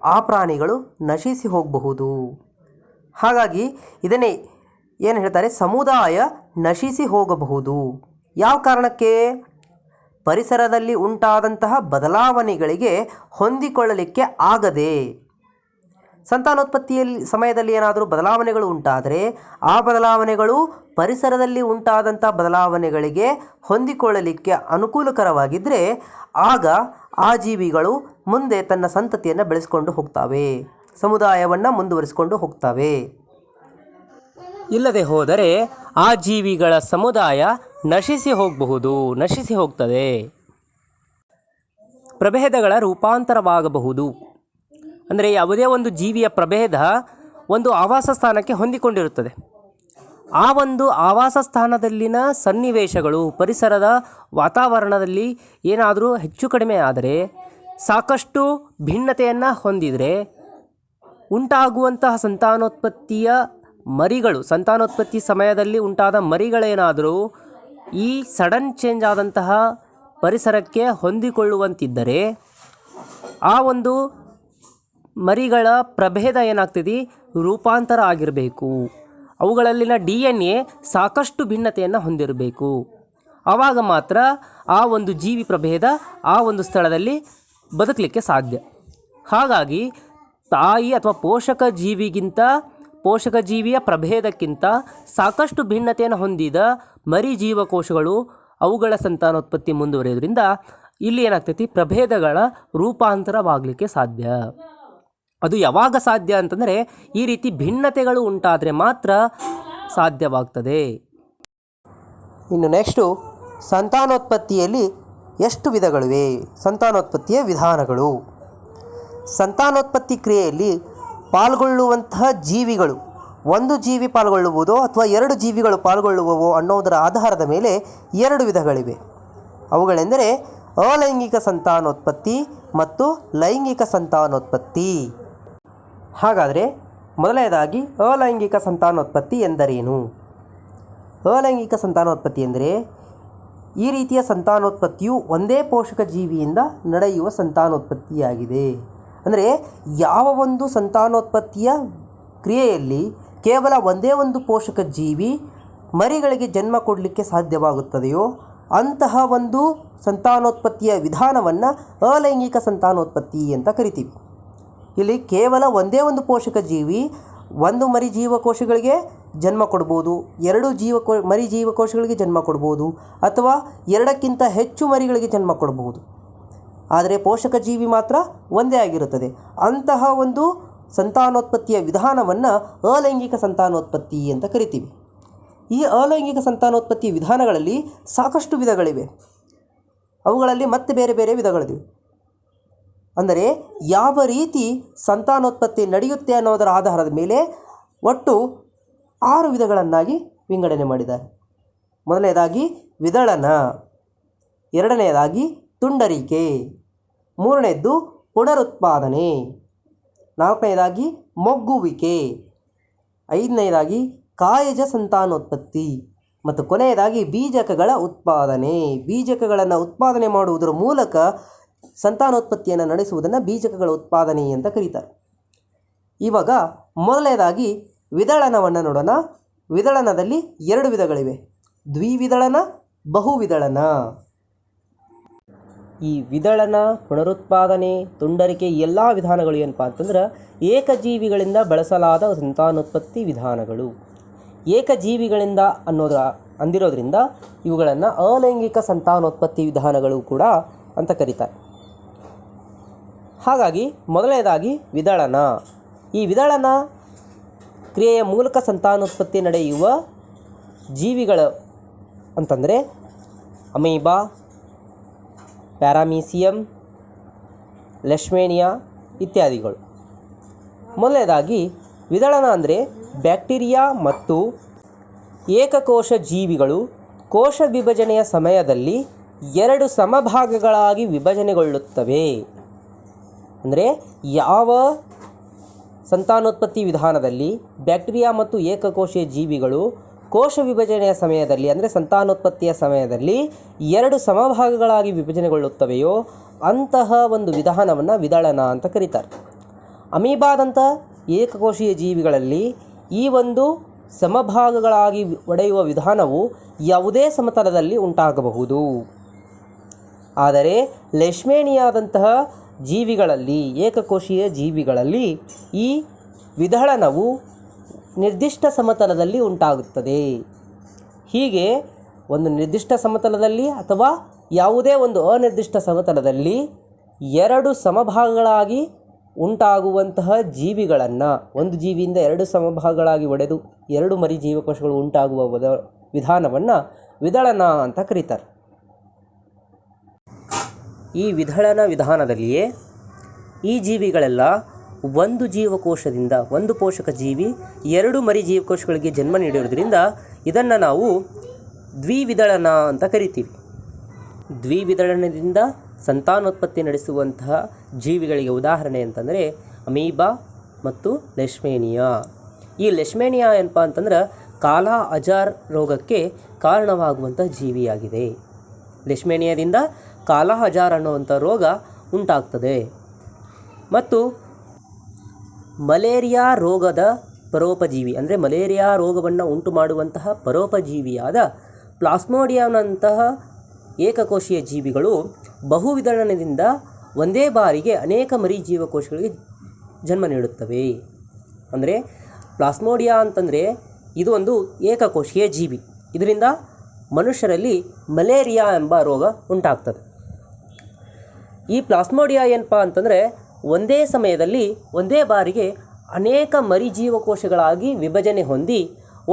ಆ ಪ್ರಾಣಿಗಳು ನಶಿಸಿ ಹೋಗಬಹುದು. ಹಾಗಾಗಿ ಇದನ್ನೇ ಏನು ಹೇಳ್ತಾರೆ, ಸಮುದಾಯ ನಶಿಸಿ ಹೋಗಬಹುದು. ಯಾವ ಕಾರಣಕ್ಕೆ? ಪರಿಸರದಲ್ಲಿ ಉಂಟಾದಂತಹ ಬದಲಾವಣೆಗಳಿಗೆ ಹೊಂದಿಕೊಳ್ಳಲಿಕ್ಕೆ ಆಗದೆ. ಸಂತಾನೋತ್ಪತ್ತಿಯಲ್ಲಿ ಸಮಯದಲ್ಲಿ ಏನಾದರೂ ಬದಲಾವಣೆಗಳು ಉಂಟಾದರೆ ಆ ಬದಲಾವಣೆಗಳು ಪರಿಸರದಲ್ಲಿ ಉಂಟಾದಂಥ ಬದಲಾವಣೆಗಳಿಗೆ ಹೊಂದಿಕೊಳ್ಳಲಿಕ್ಕೆ ಅನುಕೂಲಕರವಾಗಿದ್ದರೆ ಆಗ ಆ ಜೀವಿಗಳು ಮುಂದೆ ತನ್ನ ಸಂತತಿಯನ್ನು ಬೆಳೆಸ್ಕೊಂಡು ಹೋಗ್ತವೆ, ಸಮುದಾಯವನ್ನು ಮುಂದುವರಿಸಿಕೊಂಡು ಹೋಗ್ತವೆ. ಇಲ್ಲದೆ ಹೋದರೆ ಆ ಜೀವಿಗಳ ಸಮುದಾಯ ನಶಿಸಿ ಹೋಗಬಹುದು, ನಶಿಸಿ ಹೋಗ್ತದೆ. ಪ್ರಭೇದಗಳ ರೂಪಾಂತರವಾಗಬಹುದು. ಅಂದರೆ ಯಾವುದೇ ಒಂದು ಜೀವಿಯ ಪ್ರಭೇದ ಒಂದು ಆವಾಸ ಸ್ಥಾನಕ್ಕೆ ಹೊಂದಿಕೊಂಡಿರುತ್ತದೆ. ಆ ಒಂದು ಆವಾಸ ಸ್ಥಾನದಲ್ಲಿನ ಸನ್ನಿವೇಶಗಳು, ಪರಿಸರದ ವಾತಾವರಣದಲ್ಲಿ ಏನಾದರೂ ಹೆಚ್ಚು ಕಡಿಮೆ ಆದರೆ, ಸಾಕಷ್ಟು ಭಿನ್ನತೆಯನ್ನು ಹೊಂದಿದರೆ ಉಂಟಾಗುವಂತಹ ಸಂತಾನೋತ್ಪತ್ತಿಯ ಮರಿಗಳು, ಸಂತಾನೋತ್ಪತ್ತಿ ಸಮಯದಲ್ಲಿ ಉಂಟಾದ ಮರಿಗಳೇನಾದರೂ ಈ ಸಡನ್ ಚೇಂಜ್ ಆದಂತಹ ಪರಿಸರಕ್ಕೆ ಹೊಂದಿಕೊಳ್ಳುವಂತಿದ್ದರೆ ಆ ಒಂದು ಮರಿಗಳ ಪ್ರಭೇದ ಏನಾಗ್ತದೆ, ರೂಪಾಂತರ ಆಗಿರಬೇಕು. ಅವುಗಳಲ್ಲಿನ DNA ಸಾಕಷ್ಟು ಭಿನ್ನತೆಯನ್ನು ಹೊಂದಿರಬೇಕು. ಆವಾಗ ಮಾತ್ರ ಆ ಒಂದು ಜೀವಿ ಪ್ರಭೇದ ಆ ಒಂದು ಸ್ಥಳದಲ್ಲಿ ಬದುಕಲಿಕ್ಕೆ ಸಾಧ್ಯ. ಹಾಗಾಗಿ ತಾಯಿ ಅಥವಾ ಪೋಷಕ ಜೀವಿಯ ಪ್ರಭೇದಕ್ಕಿಂತ ಸಾಕಷ್ಟು ಭಿನ್ನತೆಯನ್ನು ಹೊಂದಿದ ಮರಿ ಜೀವಕೋಶಗಳು ಅವುಗಳ ಸಂತಾನೋತ್ಪತ್ತಿ ಮುಂದುವರಿಯೋದ್ರಿಂದ ಇಲ್ಲಿ ಏನಾಗ್ತೈತಿ, ಪ್ರಭೇದಗಳ ರೂಪಾಂತರವಾಗಲಿಕ್ಕೆ ಸಾಧ್ಯ. ಅದು ಯಾವಾಗ ಸಾಧ್ಯ ಅಂತಂದರೆ ಈ ರೀತಿ ಭಿನ್ನತೆಗಳು ಉಂಟಾದರೆ ಮಾತ್ರ ಸಾಧ್ಯವಾಗ್ತದೆ. ಇನ್ನು ನೆಕ್ಸ್ಟು, ಸಂತಾನೋತ್ಪತ್ತಿಯಲ್ಲಿ ಎಷ್ಟು ವಿಧಗಳಿವೆ? ಸಂತಾನೋತ್ಪತ್ತಿಯ ವಿಧಾನಗಳು. ಸಂತಾನೋತ್ಪತ್ತಿ ಕ್ರಿಯೆಯಲ್ಲಿ ಪಾಲ್ಗೊಳ್ಳುವಂತಹ ಜೀವಿಗಳು, ಒಂದು ಜೀವಿ ಪಾಲ್ಗೊಳ್ಳುವುದೋ ಅಥವಾ ಎರಡು ಜೀವಿಗಳು ಪಾಲ್ಗೊಳ್ಳುವವೋ ಅನ್ನೋದರ ಆಧಾರದ ಮೇಲೆ ಎರಡು ವಿಧಗಳಿವೆ. ಅವುಗಳೆಂದರೆ ಅಲೈಂಗಿಕ ಸಂತಾನೋತ್ಪತ್ತಿ ಮತ್ತು ಲೈಂಗಿಕ ಸಂತಾನೋತ್ಪತ್ತಿ. ಹಾಗಾದರೆ ಮೊದಲನೇದಾಗಿ ಅಲೈಂಗಿಕ ಸಂತಾನೋತ್ಪತ್ತಿ ಎಂದರೇನು? ಅಲೈಂಗಿಕ ಸಂತಾನೋತ್ಪತ್ತಿ ಎಂದರೆ ಈ ರೀತಿಯ ಸಂತಾನೋತ್ಪತ್ತಿಯು ಒಂದೇ ಪೋಷಕ ಜೀವಿಯಿಂದ ನಡೆಯುವ ಸಂತಾನೋತ್ಪತ್ತಿಯಾಗಿದೆ. ಅಂದರೆ ಯಾವ ಒಂದು ಸಂತಾನೋತ್ಪತ್ತಿಯ ಕ್ರಿಯೆಯಲ್ಲಿ ಕೇವಲ ಒಂದೇ ಒಂದು ಪೋಷಕ ಜೀವಿ ಮರಿಗಳಿಗೆ ಜನ್ಮ ಕೊಡಲಿಕ್ಕೆ ಸಾಧ್ಯವಾಗುತ್ತದೆಯೋ ಅಂತಹ ಒಂದು ಸಂತಾನೋತ್ಪತ್ತಿಯ ವಿಧಾನವನ್ನು ಅಲೈಂಗಿಕ ಸಂತಾನೋತ್ಪತ್ತಿ ಅಂತ ಕರಿತೀವಿ. ಇಲ್ಲಿ ಕೇವಲ ಒಂದೇ ಒಂದು ಪೋಷಕ ಜೀವಿ ಒಂದು ಮರಿ ಜೀವಕೋಶಗಳಿಗೆ ಜನ್ಮ ಕೊಡ್ಬೋದು, ಎರಡು ಮರಿ ಜೀವಕೋಶಗಳಿಗೆ ಜನ್ಮ ಕೊಡ್ಬೋದು, ಅಥವಾ ಎರಡಕ್ಕಿಂತ ಹೆಚ್ಚು ಮರಿಗಳಿಗೆ ಜನ್ಮ ಕೊಡ್ಬೋದು. ಆದರೆ ಪೋಷಕ ಜೀವಿ ಮಾತ್ರ ಒಂದೇ ಆಗಿರುತ್ತದೆ. ಅಂತಹ ಒಂದು ಸಂತಾನೋತ್ಪತ್ತಿಯ ವಿಧಾನವನ್ನು ಅಲೈಂಗಿಕ ಸಂತಾನೋತ್ಪತ್ತಿ ಅಂತ ಕರಿತೀವಿ. ಈ ಅಲೈಂಗಿಕ ಸಂತಾನೋತ್ಪತ್ತಿ ವಿಧಾನಗಳಲ್ಲಿ ಸಾಕಷ್ಟು ವಿಧಗಳಿವೆ. ಅವುಗಳಲ್ಲಿ ಮತ್ತೆ ಬೇರೆ ಬೇರೆ ವಿಧಗಳಿವೆ. ಅಂದರೆ ಯಾವ ರೀತಿ ಸಂತಾನೋತ್ಪತ್ತಿ ನಡೆಯುತ್ತೆ ಅನ್ನೋದರ ಆಧಾರದ ಮೇಲೆ ಒಟ್ಟು 6 ವಿಧಗಳನ್ನಾಗಿ ವಿಂಗಡಣೆ ಮಾಡಿದ್ದಾರೆ. ಮೊದಲನೇದಾಗಿ ವಿದಳನ, ಎರಡನೆಯದಾಗಿ ತುಂಡರಿಕೆ, ಮೂರನೆಯದ್ದು ಪುನರುತ್ಪಾದನೆ, ನಾಲ್ಕನೆಯದಾಗಿ ಮೊಗ್ಗುವಿಕೆ, ಐದನೆಯದಾಗಿ ಕಾಯಜ ಸಂತಾನೋತ್ಪತ್ತಿ ಮತ್ತು ಕೊನೆಯದಾಗಿ ಬೀಜಕಗಳ ಉತ್ಪಾದನೆ. ಬೀಜಕಗಳನ್ನು ಉತ್ಪಾದನೆ ಮಾಡುವುದರ ಮೂಲಕ ಸಂತಾನೋತ್ಪತ್ತಿಯನ್ನು ನಡೆಸುವುದನ್ನು ಬೀಜಕಗಳ ಉತ್ಪಾದನೆ ಅಂತ ಕರೀತಾರೆ. ಇವಾಗ ಮೊದಲನೇದಾಗಿ ವಿದಳನವನ್ನು ನೋಡೋಣ. ವಿದಳನದಲ್ಲಿ 2 ವಿಧಗಳಿವೆ, ದ್ವಿವಿದಳನ, ಬಹುವಿದಳನ. ಈ ವಿದಳನ, ಪುನರುತ್ಪಾದನೆ, ತುಂಡರಿಕೆ ಎಲ್ಲ ವಿಧಾನಗಳು ಏನಪ್ಪ ಅಂತಂದ್ರೆ ಏಕಜೀವಿಗಳಿಂದ ಬಳಸಲಾದ ಸಂತಾನೋತ್ಪತ್ತಿ ವಿಧಾನಗಳು. ಏಕಜೀವಿಗಳಿಂದ ಅಂದಿರೋದ್ರಿಂದ ಇವುಗಳನ್ನು ಅಲೈಂಗಿಕ ಸಂತಾನೋತ್ಪತ್ತಿ ವಿಧಾನಗಳು ಕೂಡ ಅಂತ ಕರೀತಾರೆ. ಹಾಗಾಗಿ ಮೊದಲನೇದಾಗಿ ವಿದಳನ. ಈ ವಿದಳನ ಕ್ರಿಯೆಯ ಮೂಲಕ ಸಂತಾನೋತ್ಪತ್ತಿ ನಡೆಯುವ ಜೀವಿಗಳು ಅಂತಂದರೆ ಅಮೀಬಾ, ಪ್ಯಾರಾಮೀಸಿಯಂ, ಲೆಶ್ಮೇನಿಯಾ ಇತ್ಯಾದಿಗಳು. ಮೊದಲನೇದಾಗಿ ವಿದಳನ ಅಂದರೆ ಬ್ಯಾಕ್ಟೀರಿಯಾ ಮತ್ತು ಏಕಕೋಶ ಜೀವಿಗಳು ಕೋಶ ವಿಭಜನೆಯ ಸಮಯದಲ್ಲಿ 2 ಸಮಭಾಗಗಳಾಗಿ ವಿಭಜನೆಗೊಳ್ಳುತ್ತವೆ. ಅಂದರೆ ಯಾವ ಸಂತಾನೋತ್ಪತ್ತಿ ವಿಧಾನದಲ್ಲಿ ಬ್ಯಾಕ್ಟೀರಿಯಾ ಮತ್ತು ಏಕಕೋಶೀಯ ಜೀವಿಗಳು ಕೋಶ ವಿಭಜನೆಯ ಸಮಯದಲ್ಲಿ ಅಂದರೆ ಸಂತಾನೋತ್ಪತ್ತಿಯ ಸಮಯದಲ್ಲಿ ಎರಡು ಸಮಭಾಗಗಳಾಗಿ ವಿಭಜನೆಗೊಳ್ಳುತ್ತವೆಯೋ ಅಂತಹ ಒಂದು ವಿಧಾನವನ್ನು ವಿದಳನ ಅಂತ ಕರೀತಾರೆ. ಅಮೀಬಾದಂಥ ಏಕಕೋಶೀಯ ಜೀವಿಗಳಲ್ಲಿ ಈ ಒಂದು ಸಮಭಾಗಗಳಾಗಿ ಒಡೆಯುವ ವಿಧಾನವು ಯಾವುದೇ ಸಮತಲದಲ್ಲಿ ಉಂಟಾಗಬಹುದು. ಆದರೆ ಲೆಶ್ಮೇನಿಯಾದಂತಹ ಜೀವಿಗಳಲ್ಲಿ, ಏಕಕೋಶೀಯ ಜೀವಿಗಳಲ್ಲಿ ಈ ವಿದಳನವು ನಿರ್ದಿಷ್ಟ ಸಮತಲದಲ್ಲಿ ಉಂಟಾಗುತ್ತದೆ. ಹೀಗೆ ಒಂದು ನಿರ್ದಿಷ್ಟ ಸಮತಲದಲ್ಲಿ ಅಥವಾ ಯಾವುದೇ ಒಂದು ಅನಿರ್ದಿಷ್ಟ ಸಮತಲದಲ್ಲಿ ಎರಡು ಸಮಭಾಗಗಳಾಗಿ ಉಂಟಾಗುವಂತಹ ಜೀವಿಗಳನ್ನು, ಒಂದು ಜೀವಿಯಿಂದ ಎರಡು ಸಮಭಾಗಗಳಾಗಿ ಒಡೆದು ಎರಡು ಮರಿ ಜೀವಕೋಶಗಳು ಉಂಟಾಗುವ ವಿಧಾನವನ್ನು ವಿದಳನ ಅಂತ ಕರೀತಾರೆ. ಈ ವಿದಳನ ವಿಧಾನದಲ್ಲಿಯೇ ಈ ಜೀವಿಗಳೆಲ್ಲ ಒಂದು ಜೀವಕೋಶದಿಂದ, ಒಂದು ಪೋಷಕ ಜೀವಿ ಎರಡು ಮರಿ ಜೀವಕೋಶಗಳಿಗೆ ಜನ್ಮ ನೀಡಿರೋದ್ರಿಂದ ಇದನ್ನು ನಾವು ದ್ವಿವಿದಳನ ಅಂತ ಕರಿತೀವಿ. ದ್ವಿವಿದಳನದಿಂದ ಸಂತಾನೋತ್ಪತ್ತಿ ನಡೆಸುವಂತಹ ಜೀವಿಗಳಿಗೆ ಉದಾಹರಣೆ ಅಂತಂದರೆ ಅಮೀಬಾ ಮತ್ತು ಲೆಶ್ಮೇನಿಯಾ. ಈ ಲೆಶ್ಮೇನಿಯಾ ಏನಪ್ಪ ಅಂತಂದ್ರೆ ಕಾಲಾ ಅಜಾರ್ ರೋಗಕ್ಕೆ ಕಾರಣವಾಗುವಂಥ ಜೀವಿಯಾಗಿದೆ. ಲೆಶ್ಮೇನಿಯಾದಿಂದ ಕಾಲಾ ಅಜಾರ್ ಅನ್ನುವಂಥ ರೋಗ ಉಂಟಾಗ್ತದೆ. ಮತ್ತು ಮಲೇರಿಯಾ ರೋಗದ ಪರೋಪಜೀವಿ ಅಂದರೆ ಮಲೇರಿಯಾ ರೋಗವನ್ನು ಉಂಟು ಮಾಡುವಂತಹ ಪರೋಪಜೀವಿಯಾದ ಪ್ಲಾಸ್ಮೋಡಿಯಂನಂತಹ ಏಕಕೋಶೀಯ ಜೀವಿಗಳು ಬಹುವಿದಳನದಿಂದ ಒಂದೇ ಬಾರಿಗೆ ಅನೇಕ ಮರಿ ಜೀವಕೋಶಗಳಿಗೆ ಜನ್ಮ ನೀಡುತ್ತವೆ. ಅಂದರೆ ಪ್ಲಾಸ್ಮೋಡಿಯಾ ಅಂತಂದರೆ ಇದು ಒಂದು ಏಕಕೋಶೀಯ ಜೀವಿ. ಇದರಿಂದ ಮನುಷ್ಯರಲ್ಲಿ ಮಲೇರಿಯಾ ಎಂಬ ರೋಗ ಉಂಟಾಗ್ತದೆ. ಈ ಪ್ಲಾಸ್ಮೋಡಿಯಾ ಏನಪ್ಪ ಅಂತಂದರೆ ಒಂದೇ ಸಮಯದಲ್ಲಿ ಒಂದೇ ಬಾರಿಗೆ ಅನೇಕ ಮರಿ ಜೀವಕೋಶಗಳಾಗಿ ವಿಭಜನೆ ಹೊಂದಿ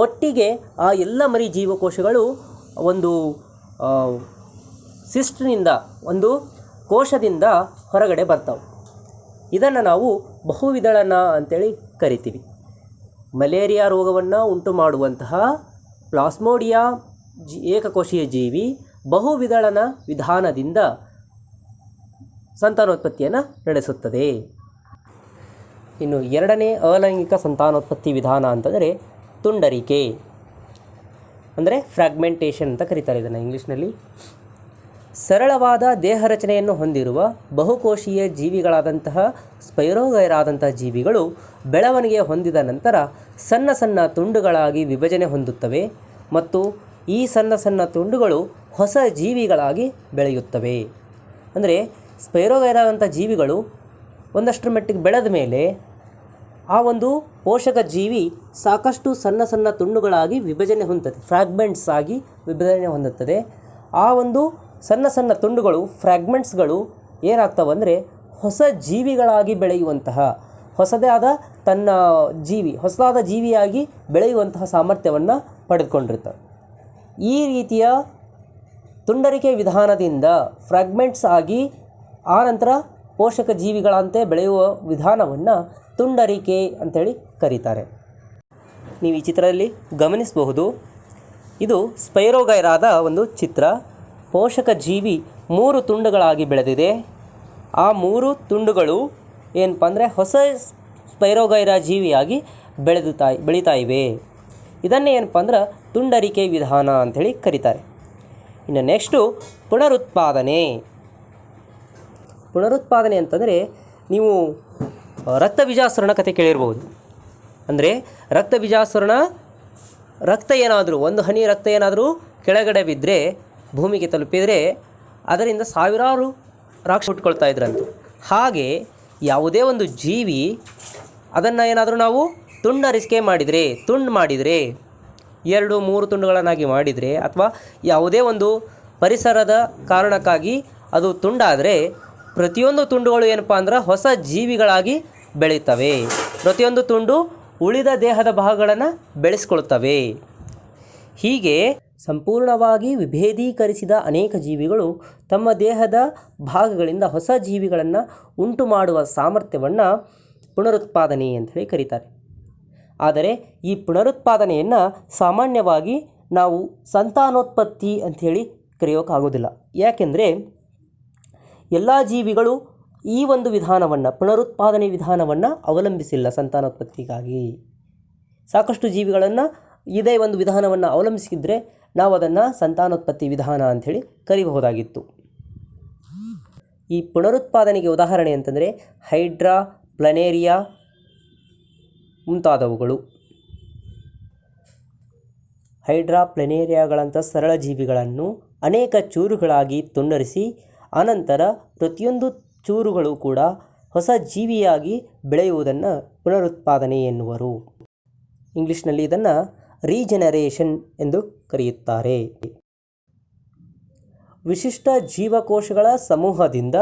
ಒಟ್ಟಿಗೆ ಆ ಎಲ್ಲ ಮರಿ ಜೀವಕೋಶಗಳು ಒಂದು ಸಿಸ್ಟ್ನಿಂದ, ಒಂದು ಕೋಶದಿಂದ ಹೊರಗಡೆ ಬರ್ತಾವೆ. ಇದನ್ನು ನಾವು ಬಹುವಿದಳನ ಅಂತೇಳಿ ಕರಿತೀವಿ. ಮಲೇರಿಯಾ ರೋಗವನ್ನು ಉಂಟು ಮಾಡುವಂತಹ ಪ್ಲಾಸ್ಮೋಡಿಯಾ ಏಕಕೋಶೀಯ ಜೀವಿ ಬಹುವಿದಳನ ವಿಧಾನದಿಂದ ಸಂತಾನೋತ್ಪತ್ತಿಯನ್ನು ನಡೆಸುತ್ತದೆ. ಇನ್ನು ಎರಡನೇ ಅಲೈಂಗಿಕ ಸಂತಾನೋತ್ಪತ್ತಿ ವಿಧಾನ ಅಂತಂದರೆ ತುಂಡರಿಕೆ, ಅಂದರೆ ಫ್ರ್ಯಾಗ್ಮೆಂಟೇಷನ್ ಅಂತ ಕರೀತಾರೆ ಇದನ್ನು ಇಂಗ್ಲೀಷ್ನಲ್ಲಿ. ಸರಳವಾದ ದೇಹ ರಚನೆಯನ್ನು ಹೊಂದಿರುವ ಬಹುಕೋಶೀಯ ಜೀವಿಗಳಾದಂತಹ ಸ್ಪೈರೋಗೈರಾದಂಥ ಜೀವಿಗಳು ಬೆಳವಣಿಗೆ ಹೊಂದಿದ ನಂತರ ಸಣ್ಣ ಸಣ್ಣ ತುಂಡುಗಳಾಗಿ ವಿಭಜನೆ ಹೊಂದುತ್ತವೆ ಮತ್ತು ಈ ಸಣ್ಣ ಸಣ್ಣ ತುಂಡುಗಳು ಹೊಸ ಜೀವಿಗಳಾಗಿ ಬೆಳೆಯುತ್ತವೆ. ಅಂದರೆ ಸ್ಪೈರೋಗೈರಾದಂಥ ಜೀವಿಗಳು ಒಂದಷ್ಟರ ಮಟ್ಟಿಗೆ ಬೆಳೆದ ಮೇಲೆ ಆ ಒಂದು ಪೋಷಕ ಜೀವಿ ಸಾಕಷ್ಟು ಸಣ್ಣ ಸಣ್ಣ ತುಂಡುಗಳಾಗಿ ವಿಭಜನೆ ಹೊಂದುತ್ತದೆ, ಫ್ರ್ಯಾಗ್ಮೆಂಟ್ಸ್ ಆಗಿ ವಿಭಜನೆ ಹೊಂದುತ್ತದೆ. ಆ ಒಂದು ಸಣ್ಣ ಸಣ್ಣ ತುಂಡುಗಳು, ಫ್ರ್ಯಾಗ್ಮೆಂಟ್ಸ್ಗಳು ಏನಾಗ್ತವೆ ಅಂದರೆ ಹೊಸ ಜೀವಿಗಳಾಗಿ ಬೆಳೆಯುವಂತಹ, ಹೊಸದಾದ ಜೀವಿಯಾಗಿ ಬೆಳೆಯುವಂತಹ ಸಾಮರ್ಥ್ಯವನ್ನು ಪಡೆದುಕೊಂಡಿರ್ತವೆ. ಈ ರೀತಿಯ ತುಂಡರಿಕೆ ವಿಧಾನದಿಂದ ಫ್ರ್ಯಾಗ್ಮೆಂಟ್ಸ್ ಆಗಿ ಆನಂತರ ಪೋಷಕ ಜೀವಿಗಳಂತೆ ಬೆಳೆಯುವ ವಿಧಾನವನ್ನು ತುಂಡರಿಕೆ ಅಂತೇಳಿ ಕರೀತಾರೆ. ನೀವು ಈ ಚಿತ್ರದಲ್ಲಿ ಗಮನಿಸಬಹುದು, ಇದು ಸ್ಪೈರೋಗೈರಾದ ಒಂದು ಚಿತ್ರ. ಪೋಷಕ ಜೀವಿ 3 ತುಂಡುಗಳಾಗಿ ಬೆಳೆದಿದೆ. ಆ 3 ತುಂಡುಗಳು ಏನಪ್ಪ ಅಂದರೆ ಹೊಸ ಸ್ಪೈರೋಗೈರಾ ಜೀವಿಯಾಗಿ ಬೆಳೀತಾ ಇವೆ. ಇದನ್ನೇ ಏನಪ್ಪ ಅಂದ್ರೆ ತುಂಡರಿಕೆ ವಿಧಾನ ಅಂಥೇಳಿ ಕರೀತಾರೆ. ಇನ್ನು ನೆಕ್ಸ್ಟು ಪುನರುತ್ಪಾದನೆ. ಪುನರುತ್ಪಾದನೆ ಅಂತಂದರೆ ನೀವು ರಕ್ತ ಬೀಜಾಸುರಣ ಕತೆ ಕೇಳಿರ್ಬೋದು. ಅಂದರೆ ರಕ್ತ ಬೀಜಾಸುರಣ, ರಕ್ತ ಏನಾದರೂ ಒಂದು ಹನಿ ರಕ್ತ ಏನಾದರೂ ಕೆಳಗಡೆ ಬಿದ್ದರೆ, ಭೂಮಿಗೆ ತಲುಪಿದರೆ ಅದರಿಂದ ಸಾವಿರಾರು ರಾಕ್ಷಸ ಹುಟ್ಕೊಳ್ತಾ ಇದ್ರಂತೆ. ಹಾಗೆ ಯಾವುದೇ ಒಂದು ಜೀವಿ ಅದನ್ನು ಏನಾದರೂ ನಾವು ತುಂಡು ಮಾಡಿದರೆ 2-3 ತುಂಡುಗಳನ್ನಾಗಿ ಮಾಡಿದರೆ, ಅಥವಾ ಯಾವುದೇ ಒಂದು ಪರಿಸರದ ಕಾರಣಕ್ಕಾಗಿ ಅದು ತುಂಡಾದರೆ ಪ್ರತಿಯೊಂದು ತುಂಡುಗಳು ಏನಪ್ಪ ಅಂದ್ರೆ ಹೊಸ ಜೀವಿಗಳಾಗಿ ಬೆಳೀತವೆ. ಪ್ರತಿಯೊಂದು ತುಂಡು ಉಳಿದ ದೇಹದ ಭಾಗಗಳನ್ನು ಬೆಳೆಸ್ಕೊಳ್ತವೆ. ಹೀಗೆ ಸಂಪೂರ್ಣವಾಗಿ ವಿಭೇದೀಕರಿಸಿದ ಅನೇಕ ಜೀವಿಗಳು ತಮ್ಮ ದೇಹದ ಭಾಗಗಳಿಂದ ಹೊಸ ಜೀವಿಗಳನ್ನು ಉಂಟು ಮಾಡುವ ಸಾಮರ್ಥ್ಯವನ್ನು ಪುನರುತ್ಪಾದನೆ ಅಂಥೇಳಿ ಕರೀತಾರೆ. ಆದರೆ ಈ ಪುನರುತ್ಪಾದನೆಯನ್ನು ಸಾಮಾನ್ಯವಾಗಿ ನಾವು ಸಂತಾನೋತ್ಪತ್ತಿ ಅಂಥೇಳಿ ಕರೆಯೋಕ್ಕಾಗೋದಿಲ್ಲ. ಯಾಕೆಂದರೆ ಎಲ್ಲ ಜೀವಿಗಳು ಈ ಒಂದು ವಿಧಾನವನ್ನು, ಪುನರುತ್ಪಾದನೆ ವಿಧಾನವನ್ನು ಅವಲಂಬಿಸಿಲ್ಲ ಸಂತಾನೋತ್ಪತ್ತಿಗಾಗಿ. ಸಾಕಷ್ಟು ಜೀವಿಗಳನ್ನು ಇದೇ ಒಂದು ವಿಧಾನವನ್ನು ಅವಲಂಬಿಸಿದರೆ ನಾವು ಅದನ್ನು ಸಂತಾನೋತ್ಪತ್ತಿ ವಿಧಾನ ಅಂಥೇಳಿ ಕರೀಬಹುದಾಗಿತ್ತು. ಈ ಪುನರುತ್ಪಾದನೆಗೆ ಉದಾಹರಣೆ ಅಂತಂದರೆ ಹೈಡ್ರಾ, ಪ್ಲನೇರಿಯಾ ಮುಂತಾದವುಗಳು. ಹೈಡ್ರಾ, ಪ್ಲನೇರಿಯಾಗಳಂಥ ಸರಳ ಜೀವಿಗಳನ್ನು ಅನೇಕ ಚೂರುಗಳಾಗಿ ತುಂಡರಿಸಿ ಅನಂತರ ಪ್ರತಿಯೊಂದು ಚೂರುಗಳು ಕೂಡ ಹೊಸ ಜೀವಿಯಾಗಿ ಬೆಳೆಯುವುದನ್ನು ಪುನರುತ್ಪಾದನೆ ಎನ್ನುವರು. ಇಂಗ್ಲಿಷ್ನಲ್ಲಿ ಇದನ್ನು ರೀಜೆನರೇಷನ್ ಎಂದು ಕರೆಯುತ್ತಾರೆ. ವಿಶಿಷ್ಟ ಜೀವಕೋಶಗಳ ಸಮೂಹದಿಂದ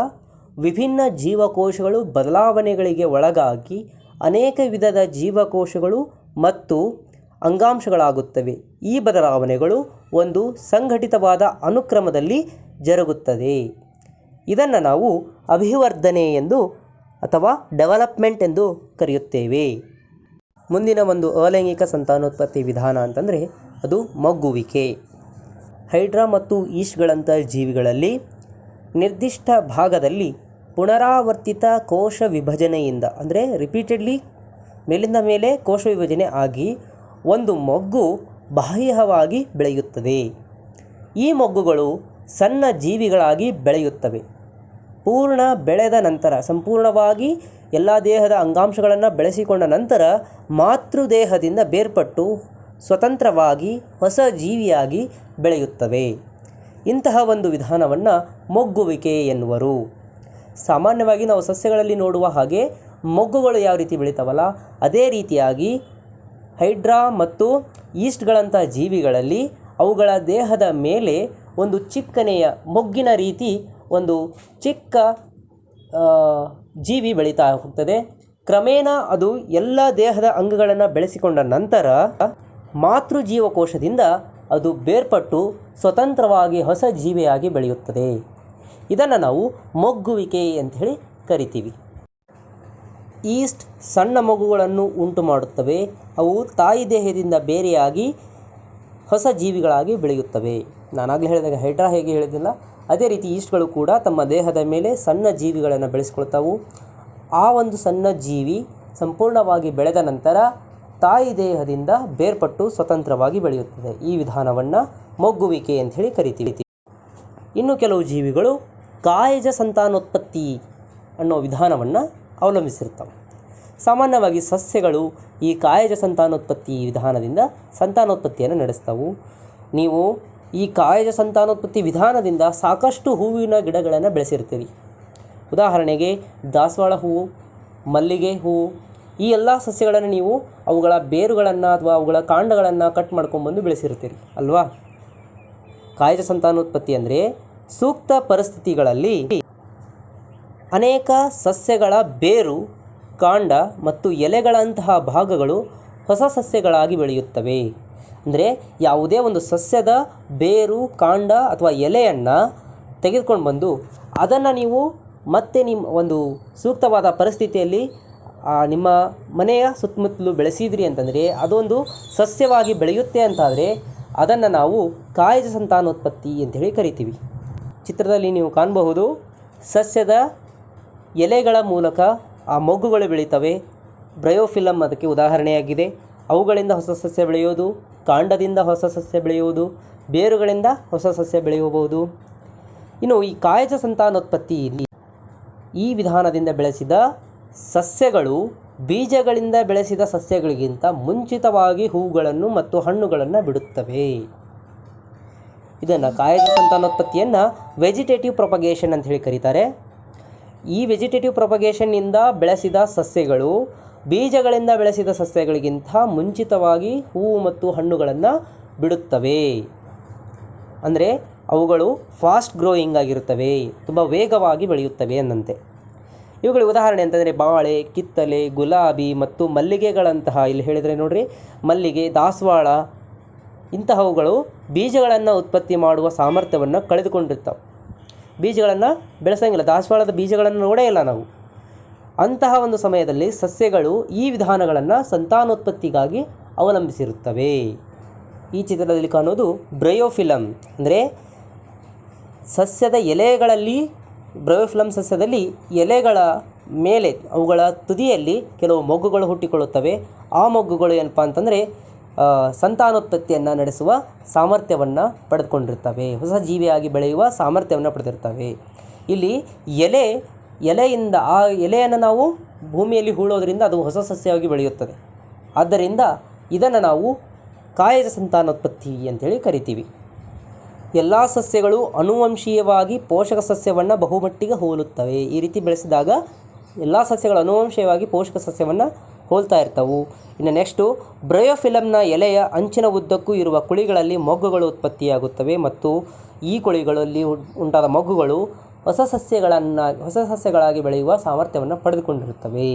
ವಿಭಿನ್ನ ಜೀವಕೋಶಗಳು ಬದಲಾವಣೆಗಳಿಗೆ ಒಳಗಾಗಿ ಅನೇಕ ವಿಧದ ಜೀವಕೋಶಗಳು ಮತ್ತು ಅಂಗಾಂಶಗಳಾಗುತ್ತವೆ. ಈ ಬದಲಾವಣೆಗಳು ಒಂದು ಸಂಘಟಿತವಾದ ಅನುಕ್ರಮದಲ್ಲಿ ಜರುಗುತ್ತದೆ. ಇದನ್ನು ನಾವು ಅಭಿವರ್ಧನೆ ಎಂದು ಅಥವಾ ಡೆವಲಪ್ಮೆಂಟ್ ಎಂದು ಕರೆಯುತ್ತೇವೆ. ಮುಂದಿನ ಒಂದು ಅಲೈಂಗಿಕ ಸಂತಾನೋತ್ಪತ್ತಿ ವಿಧಾನ ಅಂತಂದರೆ ಅದು ಮೊಗ್ಗುವಿಕೆ. ಹೈಡ್ರಾ ಮತ್ತು ಈಸ್ಟ್ಗಳಂಥ ಜೀವಿಗಳಲ್ಲಿ ನಿರ್ದಿಷ್ಟ ಭಾಗದಲ್ಲಿ ಪುನರಾವರ್ತಿತ ಕೋಶ ವಿಭಜನೆಯಿಂದ ಅಂದರೆ ರಿಪೀಟೆಡ್ಲಿ ಮೇಲಿಂದ ಮೇಲೆ ಕೋಶ ವಿಭಜನೆ ಆಗಿ ಒಂದು ಮೊಗ್ಗು ಬಾಹ್ಯವಾಗಿ ಬೆಳೆಯುತ್ತದೆ. ಈ ಮೊಗ್ಗುಗಳು ಸಣ್ಣ ಜೀವಿಗಳಾಗಿ ಬೆಳೆಯುತ್ತವೆ. ಪೂರ್ಣ ಬೆಳೆದ ನಂತರ ಸಂಪೂರ್ಣವಾಗಿ ಎಲ್ಲ ದೇಹದ ಅಂಗಾಂಶಗಳನ್ನು ಬೆಳೆಸಿಕೊಂಡ ನಂತರ ಮಾತೃದೇಹದಿಂದ ಬೇರ್ಪಟ್ಟು ಸ್ವತಂತ್ರವಾಗಿ ಹೊಸ ಜೀವಿಯಾಗಿ ಬೆಳೆಯುತ್ತವೆ. ಇಂತಹ ಒಂದು ವಿಧಾನವನ್ನು ಮೊಗ್ಗುವಿಕೆ ಎನ್ನುವರು. ಸಾಮಾನ್ಯವಾಗಿ ನಾವು ಸಸ್ಯಗಳಲ್ಲಿ ನೋಡುವ ಹಾಗೆ ಮೊಗ್ಗುಗಳು ಯಾವ ರೀತಿ ಬೆಳೀತಾವಲ್ಲ ಅದೇ ರೀತಿಯಾಗಿ ಹೈಡ್ರಾ ಮತ್ತು ಈಸ್ಟ್ಗಳಂಥ ಜೀವಿಗಳಲ್ಲಿ ಅವುಗಳ ದೇಹದ ಮೇಲೆ ಒಂದು ಚಿಕ್ಕನೆಯ ಮೊಗ್ಗಿನ ರೀತಿ ಒಂದು ಚಿಕ್ಕ ಜೀವಿ ಬೆಳೀತಾ ಹೋಗ್ತದೆ. ಕ್ರಮೇಣ ಅದು ಎಲ್ಲ ದೇಹದ ಅಂಗಗಳನ್ನು ಬೆಳೆಸಿಕೊಂಡ ನಂತರ ಮಾತೃಜೀವಕೋಶದಿಂದ ಅದು ಬೇರ್ಪಟ್ಟು ಸ್ವತಂತ್ರವಾಗಿ ಹೊಸ ಜೀವಿಯಾಗಿ ಬೆಳೆಯುತ್ತದೆ. ಇದನ್ನು ನಾವು ಮೊಗ್ಗುವಿಕೆ ಅಂತ ಹೇಳಿ ಕರಿತೀವಿ. ಈಸ್ಟ್ ಸಣ್ಣ ಮಗುಗಳನ್ನು ಉಂಟು ಮಾಡುತ್ತವೆ. ಅವು ತಾಯಿ ದೇಹದಿಂದ ಬೇರೆಯಾಗಿ ಹೊಸ ಜೀವಿಗಳಾಗಿ ಬೆಳೆಯುತ್ತವೆ. ನಾನಾಗಲೇ ಹೇಳಿದಾಗ ಹೈಡ್ರಾ ಹೇಗೆ ಹೇಳಿದಿಲ್ಲ ಅದೇ ರೀತಿ ಈಸ್ಟ್ಗಳು ಕೂಡ ತಮ್ಮ ದೇಹದ ಮೇಲೆ ಸಣ್ಣ ಜೀವಿಗಳನ್ನು ಬೆಳೆಸ್ಕೊಳ್ತಾವು. ಆ ಒಂದು ಸಣ್ಣ ಜೀವಿ ಸಂಪೂರ್ಣವಾಗಿ ಬೆಳೆದ ನಂತರ ತಾಯಿ ದೇಹದಿಂದ ಬೇರ್ಪಟ್ಟು ಸ್ವತಂತ್ರವಾಗಿ ಬೆಳೆಯುತ್ತದೆ. ಈ ವಿಧಾನವನ್ನು ಮೊಗ್ಗುವಿಕೆ ಅಂತ ಹೇಳಿ ಕರಿತೀವಿ. ಇನ್ನು ಕೆಲವು ಜೀವಿಗಳು ಕಾಯಜ ಸಂತಾನೋತ್ಪತ್ತಿ ಅನ್ನೋ ವಿಧಾನವನ್ನು ಅವಲಂಬಿಸಿರ್ತವೆ. ಸಾಮಾನ್ಯವಾಗಿ ಸಸ್ಯಗಳು ಈ ಕಾಯಜ ಸಂತಾನೋತ್ಪತ್ತಿ ವಿಧಾನದಿಂದ ಸಂತಾನೋತ್ಪತ್ತಿಯನ್ನು ನಡೆಸ್ತವು. ನೀವು ಈ ಕಾಯಜ ಸಂತಾನೋತ್ಪತ್ತಿ ವಿಧಾನದಿಂದ ಸಾಕಷ್ಟು ಹೂವಿನ ಗಿಡಗಳನ್ನು ಬೆಳೆಸಿರ್ತೀರಿ. ಉದಾಹರಣೆಗೆ ದಾಸವಾಳ ಹೂವು, ಮಲ್ಲಿಗೆ ಹೂವು, ಈ ಎಲ್ಲ ಸಸ್ಯಗಳನ್ನು ನೀವು ಅವುಗಳ ಬೇರುಗಳನ್ನು ಅಥವಾ ಅವುಗಳ ಕಾಂಡಗಳನ್ನು ಕಟ್ ಮಾಡ್ಕೊಂಡ್ಬಂದು ಬೆಳೆಸಿರ್ತೀರಿ ಅಲ್ವಾ. ಕಾಯಜ ಸಂತಾನೋತ್ಪತ್ತಿ ಅಂದರೆ ಸೂಕ್ತ ಪರಿಸ್ಥಿತಿಗಳಲ್ಲಿ ಅನೇಕ ಸಸ್ಯಗಳ ಬೇರು, ಕಾಂಡ ಮತ್ತು ಎಲೆಗಳಂತಹ ಭಾಗಗಳು ಹೊಸ ಸಸ್ಯಗಳಾಗಿ ಬೆಳೆಯುತ್ತವೆ. ಅಂದರೆ ಯಾವುದೇ ಒಂದು ಸಸ್ಯದ ಬೇರು, ಕಾಂಡ ಅಥವಾ ಎಲೆಯನ್ನು ತೆಗೆದುಕೊಂಡು ಬಂದು ಅದನ್ನು ನೀವು ಮತ್ತೆ ನಿಮ್ಮ ಒಂದು ಸೂಕ್ತವಾದ ಪರಿಸ್ಥಿತಿಯಲ್ಲಿ ನಿಮ್ಮ ಮನೆಯ ಸುತ್ತಮುತ್ತಲು ಬೆಳೆಸಿದ್ರಿ ಅಂತಂದರೆ ಅದೊಂದು ಸಸ್ಯವಾಗಿ ಬೆಳೆಯುತ್ತೆ ಅಂತಾದರೆ ಅದನ್ನು ನಾವು ಕಾಯಜ ಸಂತಾನೋತ್ಪತ್ತಿ ಅಂತೇಳಿ ಕರಿತೀವಿ. ಚಿತ್ರದಲ್ಲಿ ನೀವು ಕಾಣಬಹುದು ಸಸ್ಯದ ಎಲೆಗಳ ಮೂಲಕ ಆ ಮೊಗ್ಗುಗಳು ಬೆಳೀತವೆ. ಬ್ರಯೋಫಿಲಮ್ ಅದಕ್ಕೆ ಉದಾಹರಣೆಯಾಗಿದೆ. ಅವುಗಳಿಂದ ಹೊಸ ಸಸ್ಯ ಬೆಳೆಯೋದು, ಕಾಂಡದಿಂದ ಹೊಸ ಸಸ್ಯ ಬೆಳೆಯುವುದು, ಬೇರುಗಳಿಂದ ಹೊಸ ಸಸ್ಯ ಬೆಳೆಯಬಹುದು. ಇನ್ನು ಈ ಕಾಯಜ ಸಂತಾನೋತ್ಪತ್ತಿಯಲ್ಲಿ ಈ ವಿಧಾನದಿಂದ ಬೆಳೆಸಿದ ಸಸ್ಯಗಳು ಬೀಜಗಳಿಂದ ಬೆಳೆಸಿದ ಸಸ್ಯಗಳಿಗಿಂತ ಮುಂಚಿತವಾಗಿ ಹೂಗಳನ್ನು ಮತ್ತು ಹಣ್ಣುಗಳನ್ನು ಬಿಡುತ್ತವೆ. ಇದನ್ನು ಕಾಯಜ ಸಂತಾನೋತ್ಪತ್ತಿಯನ್ನು ವೆಜಿಟೇಟಿವ್ ಪ್ರೊಪಗೇಷನ್ ಅಂತ ಹೇಳಿ ಕರೀತಾರೆ. ಈ ವೆಜಿಟೇಟಿವ್ ಪ್ರೊಪಗೇಷನ್ನಿಂದ ಬೆಳೆಸಿದ ಸಸ್ಯಗಳು ಬೀಜಗಳಿಂದ ಬೆಳೆಸಿದ ಸಸ್ಯಗಳಿಗಿಂತ ಮುಂಚಿತವಾಗಿ ಹೂವು ಮತ್ತು ಹಣ್ಣುಗಳನ್ನು ಬಿಡುತ್ತವೆ. ಅಂದರೆ ಅವುಗಳು ಫಾಸ್ಟ್ ಗ್ರೋಯಿಂಗ್ ಆಗಿರುತ್ತವೆ, ತುಂಬ ವೇಗವಾಗಿ ಬೆಳೆಯುತ್ತವೆ ಅನ್ನಂತೆ. ಇವುಗಳ ಉದಾಹರಣೆ ಅಂತಂದರೆ ಬಾಳೆ, ಕಿತ್ತಲೆ, ಗುಲಾಬಿ ಮತ್ತು ಮಲ್ಲಿಗೆಗಳಂತಹ, ಇಲ್ಲಿ ಹೇಳಿದರೆ ನೋಡ್ರಿ ಮಲ್ಲಿಗೆ, ದಾಸವಾಳ ಇಂತಹವುಗಳು ಬೀಜಗಳನ್ನು ಉತ್ಪತ್ತಿ ಮಾಡುವ ಸಾಮರ್ಥ್ಯವನ್ನು ಕಳೆದುಕೊಂಡಿರ್ತಾವೆ. ಬೀಜಗಳನ್ನು ಬೆಳೆಸೋಂಗಿಲ್ಲ, ದಾಸವಾಳದ ಬೀಜಗಳನ್ನು ನೋಡೇ ಇಲ್ಲ ನಾವು. ಅಂತಹ ಒಂದು ಸಮಯದಲ್ಲಿ ಸಸ್ಯಗಳು ಈ ವಿಧಾನಗಳನ್ನು ಸಂತಾನೋತ್ಪತ್ತಿಗಾಗಿ ಅವಲಂಬಿಸಿರುತ್ತವೆ. ಈ ಚಿತ್ರದಲ್ಲಿ ಕಾಣೋದು ಬ್ರಯೋಫಿಲಮ್. ಅಂದರೆ ಸಸ್ಯದ ಎಲೆಗಳಲ್ಲಿ, ಬ್ರಯೋಫಿಲಮ್ ಸಸ್ಯದಲ್ಲಿ ಎಲೆಗಳ ಮೇಲೆ ಅವುಗಳ ತುದಿಯಲ್ಲಿ ಕೆಲವು ಮೊಗ್ಗುಗಳು ಹುಟ್ಟಿಕೊಳ್ಳುತ್ತವೆ. ಆ ಮೊಗ್ಗುಗಳು ಏನಪ್ಪ ಅಂತಂದರೆ ಸಂತಾನೋತ್ಪತ್ತಿಯನ್ನು ನಡೆಸುವ ಸಾಮರ್ಥ್ಯವನ್ನು ಪಡೆದುಕೊಂಡಿರ್ತವೆ, ಹೊಸ ಜೀವಿಯಾಗಿ ಬೆಳೆಯುವ ಸಾಮರ್ಥ್ಯವನ್ನು ಪಡೆದಿರ್ತವೆ. ಇಲ್ಲಿ ಎಲೆಯಿಂದ ಆ ಎಲೆಯನ್ನು ನಾವು ಭೂಮಿಯಲ್ಲಿ ಹೂಳೋದ್ರಿಂದ ಅದು ಹೊಸ ಸಸ್ಯವಾಗಿ ಬೆಳೆಯುತ್ತದೆ. ಆದ್ದರಿಂದ ಇದನ್ನು ನಾವು ಕಾಯಜ ಸಂತಾನೋತ್ಪತ್ತಿ ಅಂತೇಳಿ ಕರಿತೀವಿ. ಎಲ್ಲ ಸಸ್ಯಗಳು ಅನುವಂಶೀಯವಾಗಿ ಪೋಷಕ ಸಸ್ಯವನ್ನು ಬಹುಮಟ್ಟಿಗೆ ಹೋಲುತ್ತವೆ. ಈ ರೀತಿ ಬೆಳೆಸಿದಾಗ ಎಲ್ಲ ಸಸ್ಯಗಳು ಅನುವಂಶೀಯವಾಗಿ ಪೋಷಕ ಸಸ್ಯವನ್ನು ಹೋಲ್ತಾ ಇರ್ತವೆ. ಇನ್ನು ನೆಕ್ಸ್ಟು, ಬ್ರಯೋಫಿಲಮ್ನ ಎಲೆಯ ಅಂಚಿನ ಉದ್ದಕ್ಕೂ ಇರುವ ಕುಳಿಗಳಲ್ಲಿ ಮೊಗ್ಗುಗಳು ಉತ್ಪತ್ತಿಯಾಗುತ್ತವೆ ಮತ್ತು ಈ ಕುಳಿಗಳಲ್ಲಿ ಉಂಟಾದ ಮೊಗ್ಗುಗಳು ಹೊಸ ಸಸ್ಯಗಳಾಗಿ ಬೆಳೆಯುವ ಸಾಮರ್ಥ್ಯವನ್ನು ಪಡೆದುಕೊಂಡಿರುತ್ತವೆ.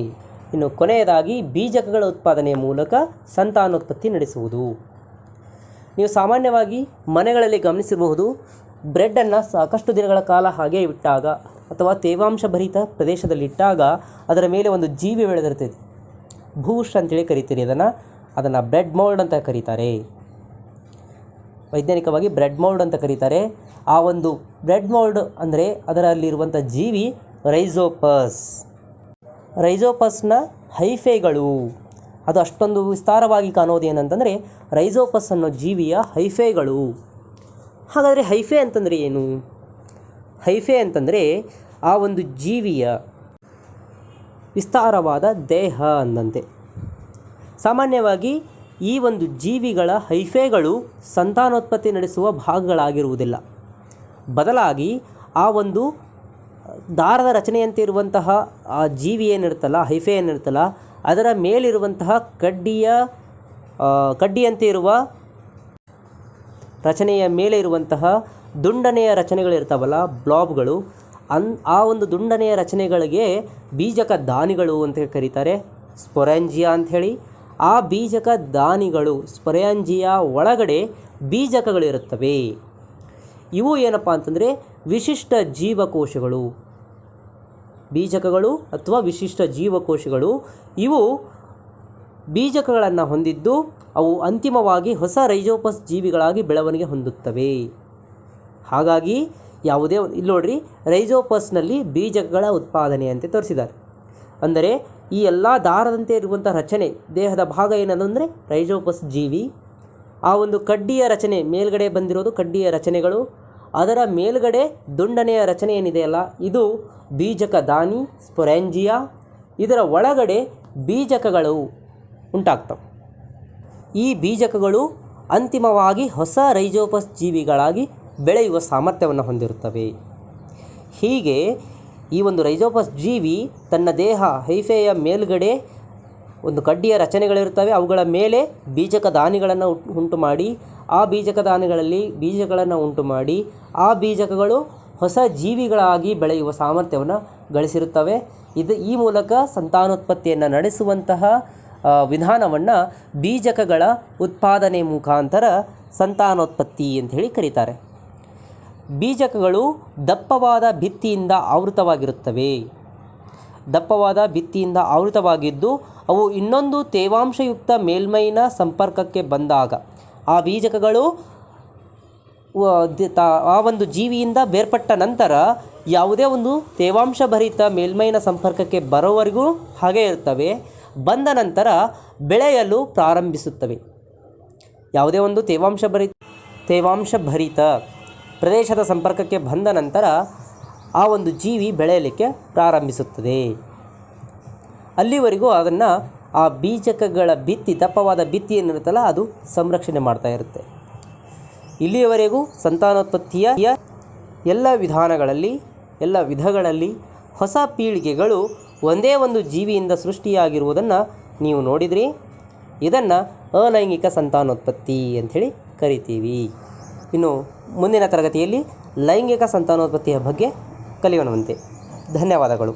ಇನ್ನು ಕೊನೆಯದಾಗಿ ಬೀಜಕಗಳ ಉತ್ಪಾದನೆಯ ಮೂಲಕ ಸಂತಾನೋತ್ಪತ್ತಿ ನಡೆಸುವುದು. ನೀವು ಸಾಮಾನ್ಯವಾಗಿ ಮನೆಗಳಲ್ಲಿ ಗಮನಿಸಿರಬಹುದು, ಬ್ರೆಡ್ಡನ್ನು ಸಾಕಷ್ಟು ದಿನಗಳ ಕಾಲ ಹಾಗೆ ಇಟ್ಟಾಗ ಅಥವಾ ತೇವಾಂಶ ಭರಿತ ಪ್ರದೇಶದಲ್ಲಿಟ್ಟಾಗ ಅದರ ಮೇಲೆ ಒಂದು ಜೀವಿ ಬೆಳೆದಿರ್ತದೆ. ಬೂಸ್ಟ್ ಅಂತೇಳಿ ಕರಿತೀರಿ ಅದನ್ನು ಬ್ರೆಡ್ ಮೋಲ್ಡ್ ಅಂತ ಕರೀತಾರೆ. ವೈಜ್ಞಾನಿಕವಾಗಿ ಬ್ರೆಡ್ ಮೋಲ್ಡ್ ಅಂತ ಕರೀತಾರೆ. ಆ ಒಂದು ಬ್ರೆಡ್ ಮೋಲ್ಡ್ ಅಂದರೆ ಅದರಲ್ಲಿರುವಂಥ ಜೀವಿ ರೈಜೋಪಸ್ನ ಹೈಫೆಗಳು. ಅದು ಅಷ್ಟೊಂದು ವಿಸ್ತಾರವಾಗಿ ಕಾಣೋದು ಏನಂತಂದರೆ ರೈಜೋಪಸ್ ಅನ್ನೋ ಜೀವಿಯ ಹೈಫೆಗಳು. ಹಾಗಾದರೆ ಹೈಫೆ ಅಂತಂದರೆ ಏನು? ಹೈಫೆ ಅಂತಂದರೆ ಆ ಒಂದು ಜೀವಿಯ ವಿಸ್ತಾರವಾದ ದೇಹ ಅಂದಂತೆ. ಸಾಮಾನ್ಯವಾಗಿ ಈ ಒಂದು ಜೀವಿಗಳ ಹೈಫೆಗಳು ಸಂತಾನೋತ್ಪತ್ತಿ ನಡೆಸುವ ಭಾಗಗಳಾಗಿರುವುದಿಲ್ಲ. ಬದಲಾಗಿ ಆ ಒಂದು ದಾರದ ರಚನೆಯಂತೆ ಇರುವಂತಹ ಆ ಜೀವಿ ಏನಿರುತ್ತಲ್ಲ, ಹೈಫೆ ಏನಿರುತ್ತಲ್ಲ, ಅದರ ಮೇಲಿರುವಂತಹ ಕಡ್ಡಿಯಂತೆ ಇರುವ ರಚನೆಯ ಮೇಲೆ ಇರುವಂತಹ ದುಂಡನೆಯ ರಚನೆಗಳಿರ್ತಾವಲ್ಲ, ಬ್ಲಾಬ್ಗಳು, ಆ ಒಂದು ದುಂಡನೆಯ ರಚನೆಗಳಿಗೆ ಬೀಜಕ ದಾನಿಗಳು ಅಂತ ಕರೀತಾರೆ, ಸ್ಪೊರಾಂಜಿಯಾ ಅಂಥೇಳಿ. ಆ ಬೀಜಕ ದಾನಿಗಳು, ಸ್ಪೊರಾಂಜಿಯಾ ಒಳಗಡೆ ಬೀಜಕಗಳಿರುತ್ತವೆ. ಇವು ಏನಪ್ಪ ಅಂತಂದರೆ ವಿಶಿಷ್ಟ ಜೀವಕೋಶಗಳು. ಬೀಜಕಗಳು ಅಥವಾ ವಿಶಿಷ್ಟ ಜೀವಕೋಶಗಳು ಇವು ಬೀಜಕಗಳನ್ನು ಹೊಂದಿದ್ದು ಅವು ಅಂತಿಮವಾಗಿ ಹೊಸ ರೈಜೋಪಸ್ ಜೀವಿಗಳಾಗಿ ಬೆಳವಣಿಗೆ ಹೊಂದುತ್ತವೆ. ಹಾಗಾಗಿ ಇಲ್ಲಿ ನೋಡ್ರಿ, ರೈಜೋಪಸ್ನಲ್ಲಿ ಬೀಜಕಗಳ ಉತ್ಪಾದನೆ ಅಂತ ತೋರಿಸಿದ್ದಾರೆ. ಅಂದರೆ ಈ ಎಲ್ಲ ದಾರದಂತೆ ಇರುವಂಥ ರಚನೆ, ದೇಹದ ಭಾಗ ಏನಂದರೆ ರೈಜೋಪಸ್ ಜೀವಿ. ಆ ಒಂದು ಕಡ್ಡಿಯ ರಚನೆ ಮೇಲ್ಗಡೆ ಬಂದಿರೋದು ಕಡ್ಡಿಯ ರಚನೆಗಳು, ಅದರ ಮೇಲ್ಗಡೆ ದುಂಡನೆಯ ರಚನೆ ಏನಿದೆಯಲ್ಲ ಇದು ಬೀಜಕ ದಾನಿ, ಸ್ಪೊರಾಂಜಿಯಾ. ಇದರ ಒಳಗಡೆ ಬೀಜಕಗಳು ಉಂಟಾಗ್ತವೆ. ಈ ಬೀಜಕಗಳು ಅಂತಿಮವಾಗಿ ಹೊಸ ರೈಜೋಪಸ್ ಜೀವಿಗಳಾಗಿ ಬೆಳೆಯುವ ಸಾಮರ್ಥ್ಯವನ್ನು ಹೊಂದಿರುತ್ತವೆ. ಹೀಗೆ ಈ ಒಂದು ರೈಜೋಪಸ್ ಜೀವಿ ತನ್ನ ದೇಹ ಹೈಫೆಯ ಮೇಲ್ಗಡೆ ಒಂದು ಕಡ್ಡಿಯ ರಚನೆಗಳಿರ್ತವೆ, ಅವುಗಳ ಮೇಲೆ ಬೀಜಕ ದಾನಿಗಳನ್ನು ಉಂಟು ಮಾಡಿ, ಆ ಬೀಜಕ ದಾನಿಗಳಲ್ಲಿ ಬೀಜಗಳನ್ನು ಉಂಟು ಮಾಡಿ ಆ ಬೀಜಕಗಳು ಹೊಸ ಜೀವಿಗಳಾಗಿ ಬೆಳೆಯುವ ಸಾಮರ್ಥ್ಯವನ್ನು ಗಳಿಸಿರುತ್ತವೆ. ಈ ಮೂಲಕ ಸಂತಾನೋತ್ಪತ್ತಿಯನ್ನು ನಡೆಸುವಂತಹ ವಿಧಾನವನ್ನು ಬೀಜಕಗಳ ಉತ್ಪಾದನೆ ಮುಖಾಂತರ ಸಂತಾನೋತ್ಪತ್ತಿ ಅಂತ ಹೇಳಿ ಕರೀತಾರೆ. ಬೀಜಕಗಳು ದಪ್ಪವಾದ ಭಿತ್ತಿಯಿಂದ ಆವೃತವಾಗಿದ್ದು ಅವು ಇನ್ನೊಂದು ತೇವಾಂಶಯುಕ್ತ ಮೇಲ್ಮೈನ ಸಂಪರ್ಕಕ್ಕೆ ಬಂದಾಗ ಆ ಬೀಜಕಗಳು ಆ ಒಂದು ಜೀವಿಯಿಂದ ಬೇರ್ಪಟ್ಟ ನಂತರ ಯಾವುದೇ ಒಂದು ತೇವಾಂಶ ಭರಿತ ಮೇಲ್ಮೈನ ಸಂಪರ್ಕಕ್ಕೆ ಬರೋವರೆಗೂ ಹಾಗೆ ಇರ್ತವೆ. ಬಂದ ನಂತರ ಬೆಳೆಯಲು ಪ್ರಾರಂಭಿಸುತ್ತವೆ. ಯಾವುದೇ ಒಂದು ತೇವಾಂಶ ಭರಿತ ಪ್ರದೇಶದ ಸಂಪರ್ಕಕ್ಕೆ ಬಂದ ನಂತರ ಆ ಒಂದು ಜೀವಿ ಬೆಳೆಯಲಿಕ್ಕೆ ಪ್ರಾರಂಭಿಸುತ್ತದೆ. ಅಲ್ಲಿವರೆಗೂ ಅದನ್ನು ಆ ಬೀಜಕಗಳ ದಪ್ಪವಾದ ಭಿತ್ತಿ ಏನಿರುತ್ತಲ್ಲ ಅದು ಸಂರಕ್ಷಣೆ ಮಾಡ್ತಾ ಇರುತ್ತೆ. ಇಲ್ಲಿಯವರೆಗೂ ಸಂತಾನೋತ್ಪತ್ತಿಯ ಎಲ್ಲ ವಿಧಗಳಲ್ಲಿ ಹೊಸ ಪೀಳಿಗೆಗಳು ಒಂದೇ ಒಂದು ಜೀವಿಯಿಂದ ಸೃಷ್ಟಿಯಾಗಿರುವುದನ್ನು ನೀವು ನೋಡಿದ್ರಿ. ಇದನ್ನು ಅಲೈಂಗಿಕ ಸಂತಾನೋತ್ಪತ್ತಿ ಅಂಥೇಳಿ ಕರಿತೀವಿ. ಇನ್ನು ಮುಂದಿನ ತರಗತಿಯಲ್ಲಿ ಲೈಂಗಿಕ ಸಂತಾನೋತ್ಪತ್ತಿಯ ಬಗ್ಗೆ ಕಲಿಯೋಣವಂತೆ. ಧನ್ಯವಾದಗಳು.